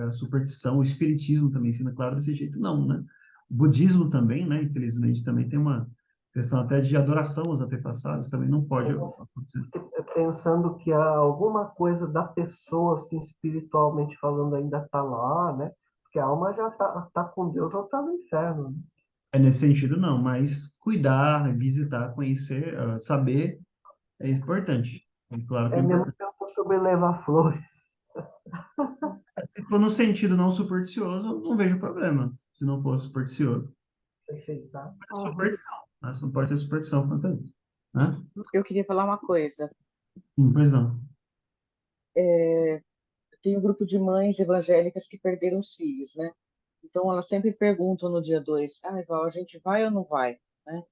A superstição, o espiritismo também ensina, claro, desse jeito não, né? O budismo também, né? Infelizmente, também tem uma questão até de adoração aos antepassados, também não pode acontecer. Pensando que há alguma coisa da pessoa, assim, espiritualmente falando, ainda está lá, né? Porque a alma já tá com Deus ou está no inferno, né? É nesse sentido, não, mas cuidar, visitar, conhecer, saber é importante. É claro que É é mesmo que importante. perguntou sobre levar flores. Se for no sentido não supersticioso, não vejo problema. Se não for supersticioso. Perfeito, tá? Mas é Uhum. superstição. Mas não pode ter superstição quanto a isso. Né? Eu queria falar uma coisa. Pois não. Tem um grupo de mães evangélicas que perderam os filhos, né? Então elas sempre perguntam no dia 2, ah, Val, a gente vai ou não vai? Né?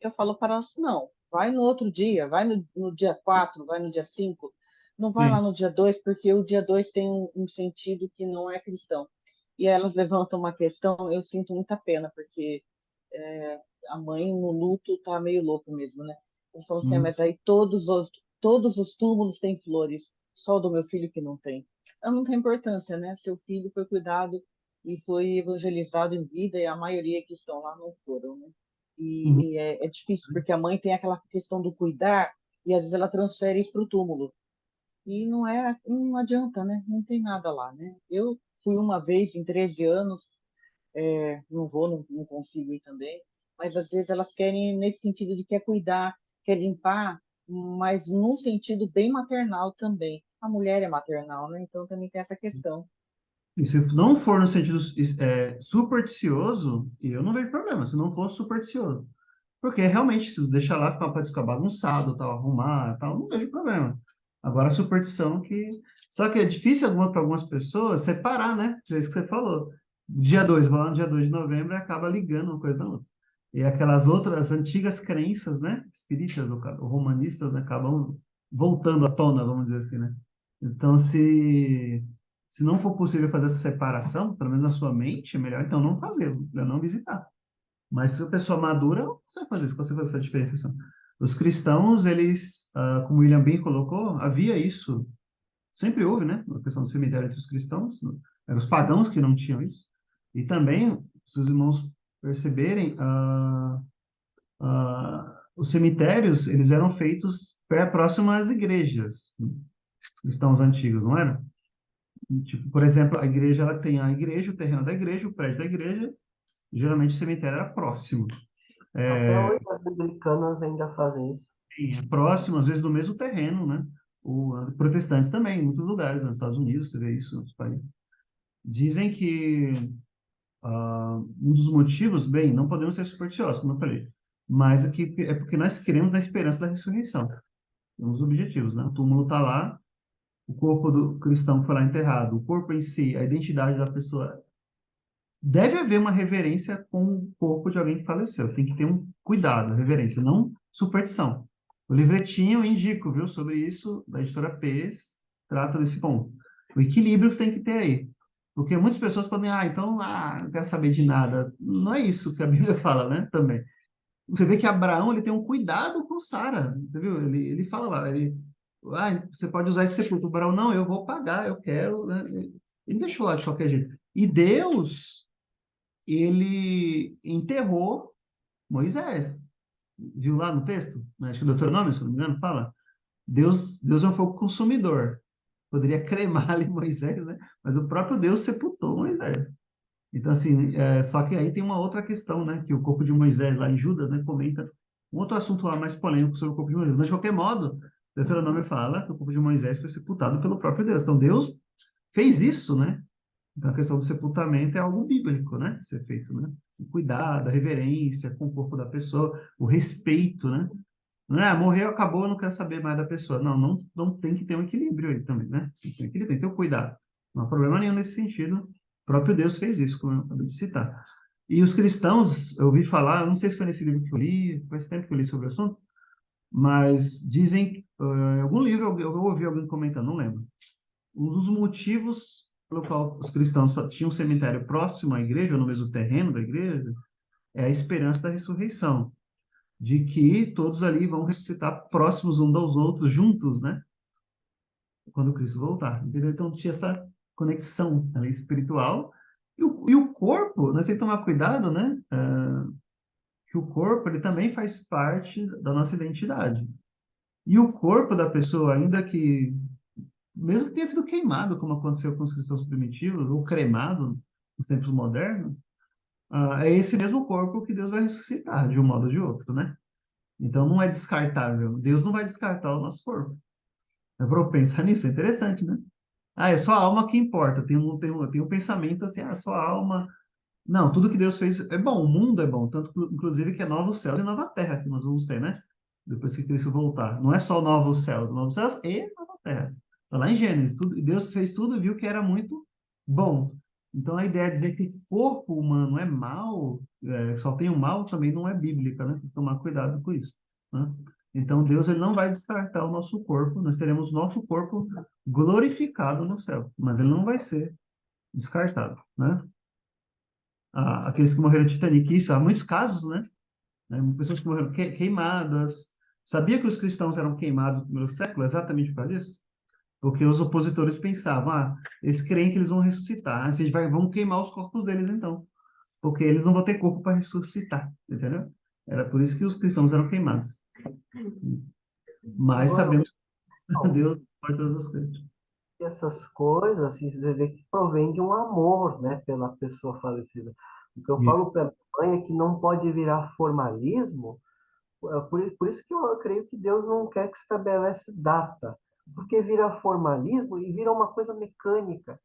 Eu falo para elas, não, vai no outro dia, vai no dia 4, vai no dia 5, não vai lá Sim. no dia 2, porque o dia 2 tem um sentido que não é cristão. E aí elas levantam uma questão, eu sinto muita pena, porque a mãe no luto tá meio louca mesmo, né? Eles falam assim, ah, Hum. mas aí todos os túmulos têm flores, só o do meu filho que não tem. Ela não tem importância, né? Seu filho foi cuidado e foi evangelizado em vida e a maioria que estão lá não foram, né? Uhum. É difícil, porque a mãe tem aquela questão do cuidar e às vezes ela transfere isso para o túmulo. E não adianta, né? Não tem nada lá, né? Eu fui uma vez em 13 anos, não vou, não consigo ir também, mas às vezes elas querem nesse sentido de quer cuidar, quer limpar, mas num sentido bem maternal também. A mulher é maternal, né? Então também tem essa questão. E se não for no sentido supersticioso, eu não vejo problema. Se não for supersticioso. Porque realmente, se você deixar lá, pode ficar bagunçado, tal, arrumar, tal, não vejo problema. Agora, a superstição que. Só que é difícil para algumas pessoas separar, né? É isso que você falou. Dia 2 vai lá no dia 2 de novembro e acaba ligando uma coisa na outra. E aquelas outras antigas crenças, né? Espíritas ou romanistas, né? Acabam voltando à tona, vamos dizer assim, né? Então, se não for possível fazer essa separação, pelo menos na sua mente, é melhor então não fazer, melhor não visitar. Mas se a pessoa madura, não consegue fazer isso, consegue fazer essa diferenciação. Os cristãos, eles, como o William Ben colocou, havia isso, sempre houve, né? A questão do cemitério entre os cristãos, eram os pagãos que não tinham isso. E também, se os irmãos perceberem, os cemitérios, eles eram feitos próximo às igrejas, os cristãos antigos, não era? Tipo, por exemplo, a igreja, ela tem a igreja, o terreno da igreja, o prédio da igreja, geralmente o cemitério era próximo. Até É, hoje as americanas ainda fazem isso. sim, é próximo, às vezes, do mesmo terreno, né? Protestantes também, em muitos lugares, nos Estados Unidos, você vê isso nos países. Dizem que um dos motivos, bem, não podemos ser supersticiosos, como eu falei, mas é porque nós cremos na esperança da ressurreição. É um dos objetivos, né? O túmulo está lá, o corpo do cristão foi lá enterrado, o corpo em si, a identidade da pessoa, deve haver uma reverência com o corpo de alguém que faleceu. Tem que ter um cuidado, reverência, não superstição. O livretinho eu indico, viu, sobre isso, da editora Pes, trata desse ponto. O equilíbrio que você tem que ter aí. Porque muitas pessoas podem, então, não quero saber de nada. Não é isso que a Bíblia fala, né, também. Você vê que Abraão, ele tem um cuidado com Sara, você viu? Ele fala lá, você pode usar esse sepulcro. Abraão, não, eu vou pagar, eu quero, né? Ele deixou lá de qualquer jeito. E Deus, ele enterrou Moisés. Viu lá no texto? Acho que o Deuteronômio, se não me engano, fala. Deus é um fogo consumidor. Poderia cremar ali Moisés, né? Mas o próprio Deus sepultou Moisés. Então, assim, só que aí tem uma outra questão, né? Que o corpo de Moisés, lá em Judas, né, comenta um outro assunto lá mais polêmico sobre o corpo de Moisés. Mas, de qualquer modo, Deuteronômio fala que o corpo de Moisés foi sepultado pelo próprio Deus. Então, Deus fez isso, né? Então, a questão do sepultamento é algo bíblico, né? Ser feito, né? O cuidado, a reverência com o corpo da pessoa, o respeito, né? Não é, morreu, acabou, eu não quero saber mais da pessoa. Não, não tem que ter um equilíbrio aí também, né? Tem que ter um equilíbrio, tem que ter o cuidado. Não há problema nenhum nesse sentido. O próprio Deus fez isso, como eu acabei de citar. E os cristãos, eu ouvi falar, eu não sei se foi nesse livro que eu li, faz tempo que eu li sobre o assunto, mas dizem, em algum livro eu ouvi alguém comentando, não lembro. Um dos motivos pelo qual os cristãos tinham um cemitério próximo à igreja, ou no mesmo terreno da igreja, é a esperança da ressurreição, de que todos ali vão ressuscitar próximos uns aos outros, juntos, né? Quando Cristo voltar. Entendeu? Então tinha essa conexão ali, espiritual. E o corpo, nós temos que tomar cuidado, né? Que o corpo ele também faz parte da nossa identidade. E o corpo da pessoa, ainda que, mesmo que tenha sido queimado, como aconteceu com os cristãos primitivos, ou cremado nos tempos modernos, é esse mesmo corpo que Deus vai ressuscitar, de um modo ou de outro, né? Então não é descartável. Deus não vai descartar o nosso corpo. É para pensar nisso, é interessante, né? É só a alma que importa. Tem um pensamento assim, só a alma. Não, tudo que Deus fez é bom, o mundo é bom, tanto inclusive que é novos céus e nova terra que nós vamos ter, né? Depois que Cristo voltar. Não é só novos céus e nova terra. Está lá em Gênesis, Deus fez tudo e viu que era muito bom. Então a ideia de dizer que o corpo humano é mal, só tem o mal, também não é bíblica, né? Tem que tomar cuidado com isso, né? Então Deus ele não vai descartar o nosso corpo, nós teremos nosso corpo glorificado no céu, mas ele não vai ser descartado, né? Aqueles que morreram no Titanic, isso, há muitos casos, né? Pessoas que morreram queimadas. Sabia que os cristãos eram queimados no primeiro século exatamente por causa disso? Porque os opositores pensavam, eles creem que eles vão ressuscitar, vamos queimar os corpos deles então, porque eles não vão ter corpo para ressuscitar, entendeu? Era por isso que os cristãos eram queimados. Mas Agora, sabemos que não, Deus pode todas as coisas. essas coisas, assim, você vê que provém de um amor, né, pela pessoa falecida. O que eu Isso. falo para a mãe é que não pode virar formalismo. Por isso que eu creio que Deus não quer que estabelece data, porque vira formalismo e vira uma coisa mecânica.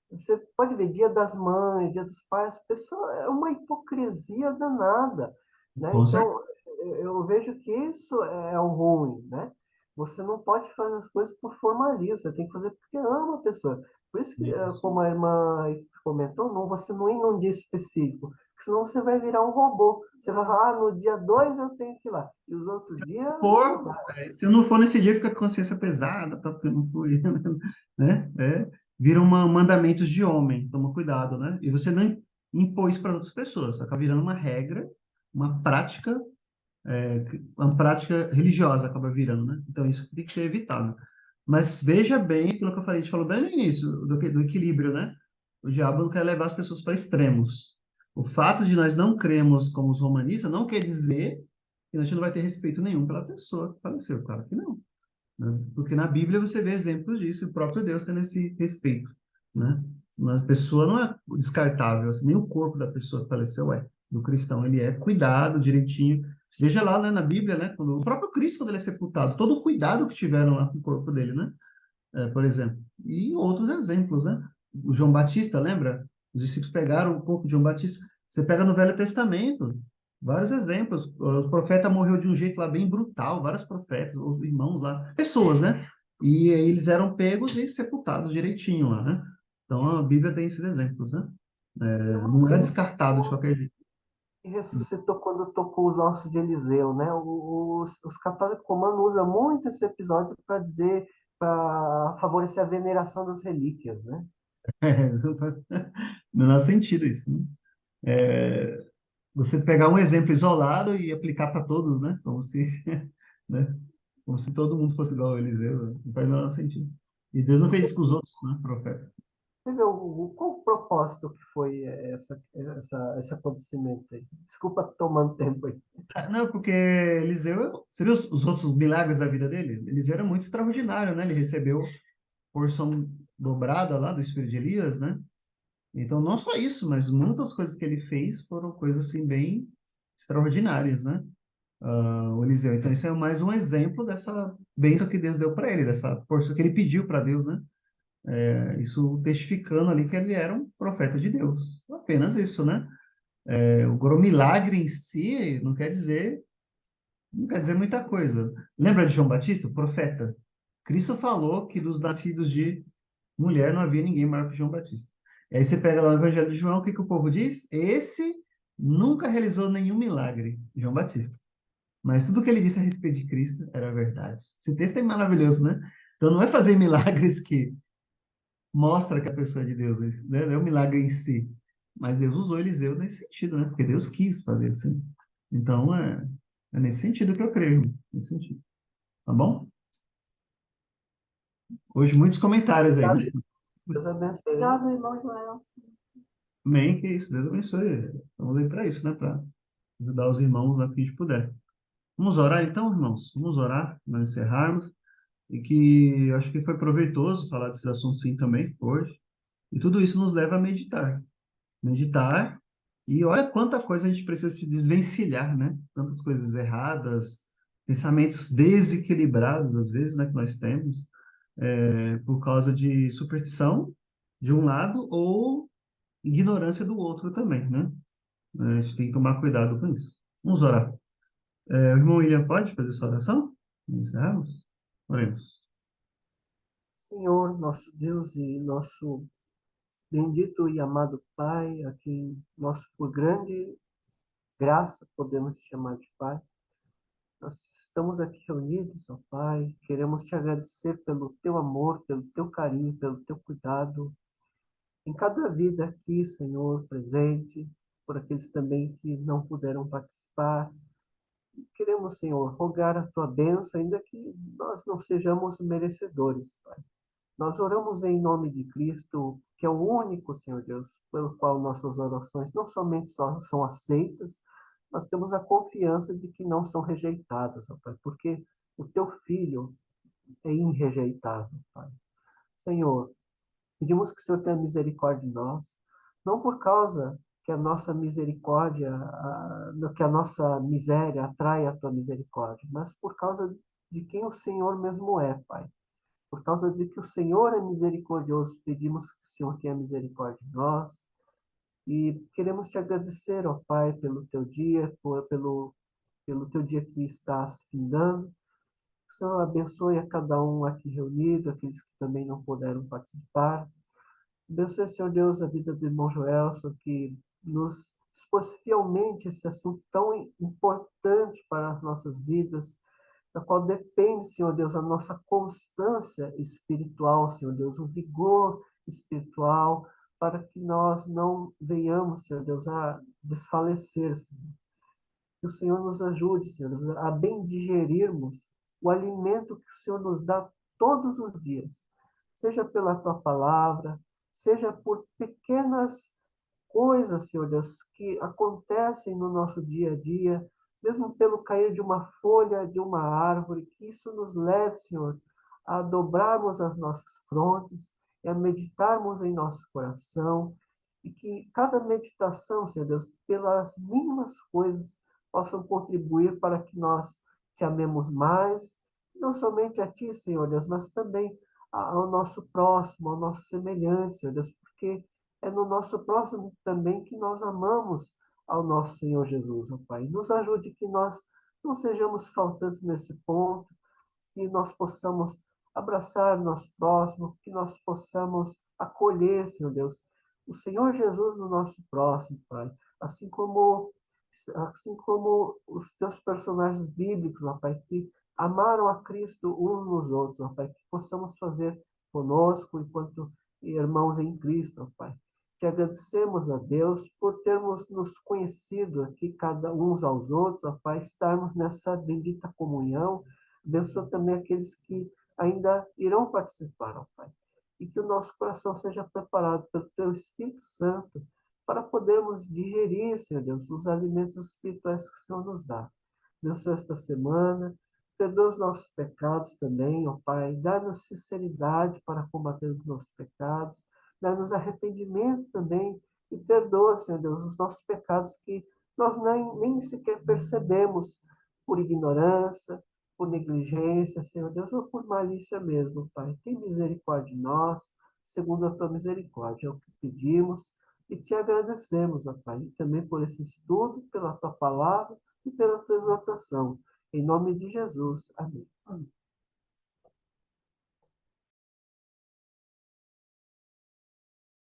Você pode ver Dia das Mães, Dia dos Pais, pessoa, é uma hipocrisia danada, né? Com certeza. Então, eu vejo que isso é o ruim, né? Você não pode fazer as coisas por formalismo, você tem que fazer porque ama a pessoa. Por isso que, Isso. como a irmã comentou, você não ir num dia específico, porque senão você vai virar um robô. Você vai falar, no dia 2 eu tenho que ir lá, e os outros dias não vai. Se eu não for nesse dia, fica com a consciência pesada, porque eu não fui, né? Viram mandamentos de homem, toma cuidado, né? E você não impôs para outras pessoas, acaba virando uma regra, uma prática, uma prática religiosa acaba virando, né? Então isso tem que ser evitado. Mas veja bem aquilo que eu falei, a gente falou bem no início, do equilíbrio, né? O diabo não quer levar as pessoas para extremos. O fato de nós não cremos como os romanistas não quer dizer que a gente não vai ter respeito nenhum pela pessoa que faleceu, claro que não, né? Porque na Bíblia você vê exemplos disso, o próprio Deus tendo esse respeito, né? Mas a pessoa não é descartável, assim, nem o corpo da pessoa que faleceu é. Do cristão, ele é cuidado direitinho. Veja lá, né, na Bíblia, né, quando, o próprio Cristo, quando ele é sepultado, todo o cuidado que tiveram lá com o corpo dele, né? Por exemplo. E outros exemplos, né? O João Batista, lembra? Os discípulos pegaram o corpo de João Batista. Você pega no Velho Testamento, vários exemplos. O profeta morreu de um jeito lá bem brutal, vários profetas, os irmãos lá, pessoas, né? e aí eles eram pegos e sepultados direitinho lá, né? Então a Bíblia tem esses exemplos, né? Não é descartado de qualquer jeito. E ressuscitou quando tocou os ossos de Eliseu, né? Os católicos romanos usam muito esse episódio para dizer, para favorecer a veneração das relíquias, né? Não dá sentido isso, né? Você pegar um exemplo isolado e aplicar para todos, né? Como se, né? Como se todo mundo fosse igual a Eliseu, né? Não faz o menor sentido. E Deus não fez isso com os outros, né, profeta? Você vê qual o propósito que foi esse acontecimento aí? Desculpa tomando tempo aí. Não, porque Eliseu, você viu os outros milagres da vida dele? Eliseu era muito extraordinário, né? Ele recebeu porção dobrada lá do espírito de Elias, né? Então, não só isso, mas muitas coisas que ele fez foram coisas assim bem extraordinárias, né? O Eliseu. Então, isso é mais um exemplo dessa bênção que Deus deu para ele, dessa porção que ele pediu para Deus, né? Isso testificando ali que ele era um profeta de Deus. Apenas isso, né? Agora, o milagre em si não quer dizer muita coisa. Lembra de João Batista, o profeta? Cristo falou que dos nascidos de mulher não havia ninguém maior que João Batista. E aí você pega lá no Evangelho de João, o que que o povo diz? Esse nunca realizou nenhum milagre, João Batista. Mas tudo que ele disse a respeito de Cristo era verdade. Esse texto é maravilhoso, né? Então não é fazer milagres que mostra que a pessoa é de Deus, né? Não é um milagre em si. Mas Deus usou Eliseu nesse sentido, né? Porque Deus quis fazer assim. Então é nesse sentido que eu creio, nesse sentido. Tá bom? Hoje muitos comentários aí, né? Deus abençoe. Obrigado, irmão Joel. Amém, que isso. Deus abençoe. Vamos aí para isso, né? Para ajudar os irmãos na que a gente puder. Vamos orar então, irmãos? Vamos orar, nós encerrarmos. E que eu acho que foi proveitoso falar desses assuntos sim também hoje. E tudo isso nos leva a meditar. Meditar. E olha quanta coisa a gente precisa se desvencilhar, né? Tantas coisas erradas, pensamentos desequilibrados, às vezes, né, que nós temos, por causa de superstição, de um lado, ou ignorância do outro também, né? A gente tem que tomar cuidado com isso. Vamos orar. O irmão William pode fazer essa oração? Encerramos? Oremos. Senhor, nosso Deus e nosso bendito e amado Pai, a quem nós, por grande graça, podemos te chamar de Pai. Nós estamos aqui reunidos, ó Pai, queremos te agradecer pelo teu amor, pelo teu carinho, pelo teu cuidado em cada vida aqui, Senhor, presente, por aqueles também que não puderam participar. Queremos, Senhor, rogar a tua bênção, ainda que nós não sejamos merecedores, Pai. Nós oramos em nome de Cristo, que é o único, Senhor Deus, pelo qual nossas orações não somente são aceitas, nós temos a confiança de que não são rejeitadas, ó Pai, porque o teu Filho é irrejeitável, Pai. Senhor, pedimos que o Senhor tenha misericórdia de nós, não por causa que a nossa misericórdia, que a nossa miséria atrai a tua misericórdia, mas por causa de quem o Senhor mesmo é, Pai. Por causa de que o Senhor é misericordioso, pedimos que o Senhor tenha misericórdia de nós. E queremos te agradecer, ó Pai, pelo teu dia, pelo teu dia que está se findando. Que o Senhor abençoe a cada um aqui reunido, aqueles que também não puderam participar. Abençoe, Senhor Deus, a vida do irmão Joelson, que nos expôs fielmente esse assunto tão importante para as nossas vidas, da qual depende, Senhor Deus, a nossa constância espiritual, Senhor Deus, o vigor espiritual, para que nós não venhamos, Senhor Deus, a desfalecer, Senhor. Que o Senhor nos ajude, Senhor Deus, a bem digerirmos o alimento que o Senhor nos dá todos os dias, seja pela tua palavra, seja por pequenas coisas, Senhor Deus, que acontecem no nosso dia a dia, mesmo pelo cair de uma folha de uma árvore, que isso nos leve, Senhor, a dobrarmos as nossas frontes e a meditarmos em nosso coração, e que cada meditação, Senhor Deus, pelas mínimas coisas, possam contribuir para que nós te amemos mais, não somente a ti, Senhor Deus, mas também ao nosso próximo, ao nosso semelhante, Senhor Deus, porque é no nosso próximo também que nós amamos ao nosso Senhor Jesus, ó Pai. Nos ajude que nós não sejamos faltantes nesse ponto, que nós possamos abraçar o nosso próximo, que nós possamos acolher, Senhor Deus, o Senhor Jesus no nosso próximo, Pai. Assim como, assim como os teus personagens bíblicos, ó Pai, que amaram a Cristo uns nos outros, ó Pai, que possamos fazer conosco enquanto irmãos em Cristo, ó Pai. Te agradecemos a Deus por termos nos conhecido aqui, cada uns aos outros, ó Pai, estarmos nessa bendita comunhão. Abençoa também aqueles que ainda irão participar, ó Pai. E que o nosso coração seja preparado pelo Teu Espírito Santo para podermos digerir, Senhor Deus, os alimentos espirituais que o Senhor nos dá. Abençoa esta semana, perdoa os nossos pecados também, ó Pai. Dá-nos sinceridade para combater os nossos pecados. Dá-nos arrependimento também e perdoa, Senhor Deus, os nossos pecados que nós nem sequer percebemos por ignorância, por negligência, Senhor Deus, ou por malícia mesmo, Pai. Tem misericórdia de nós, segundo a tua misericórdia. É o que pedimos e te agradecemos, ó Pai, e também por esse estudo, pela tua palavra e pela tua exortação. Em nome de Jesus. Amém.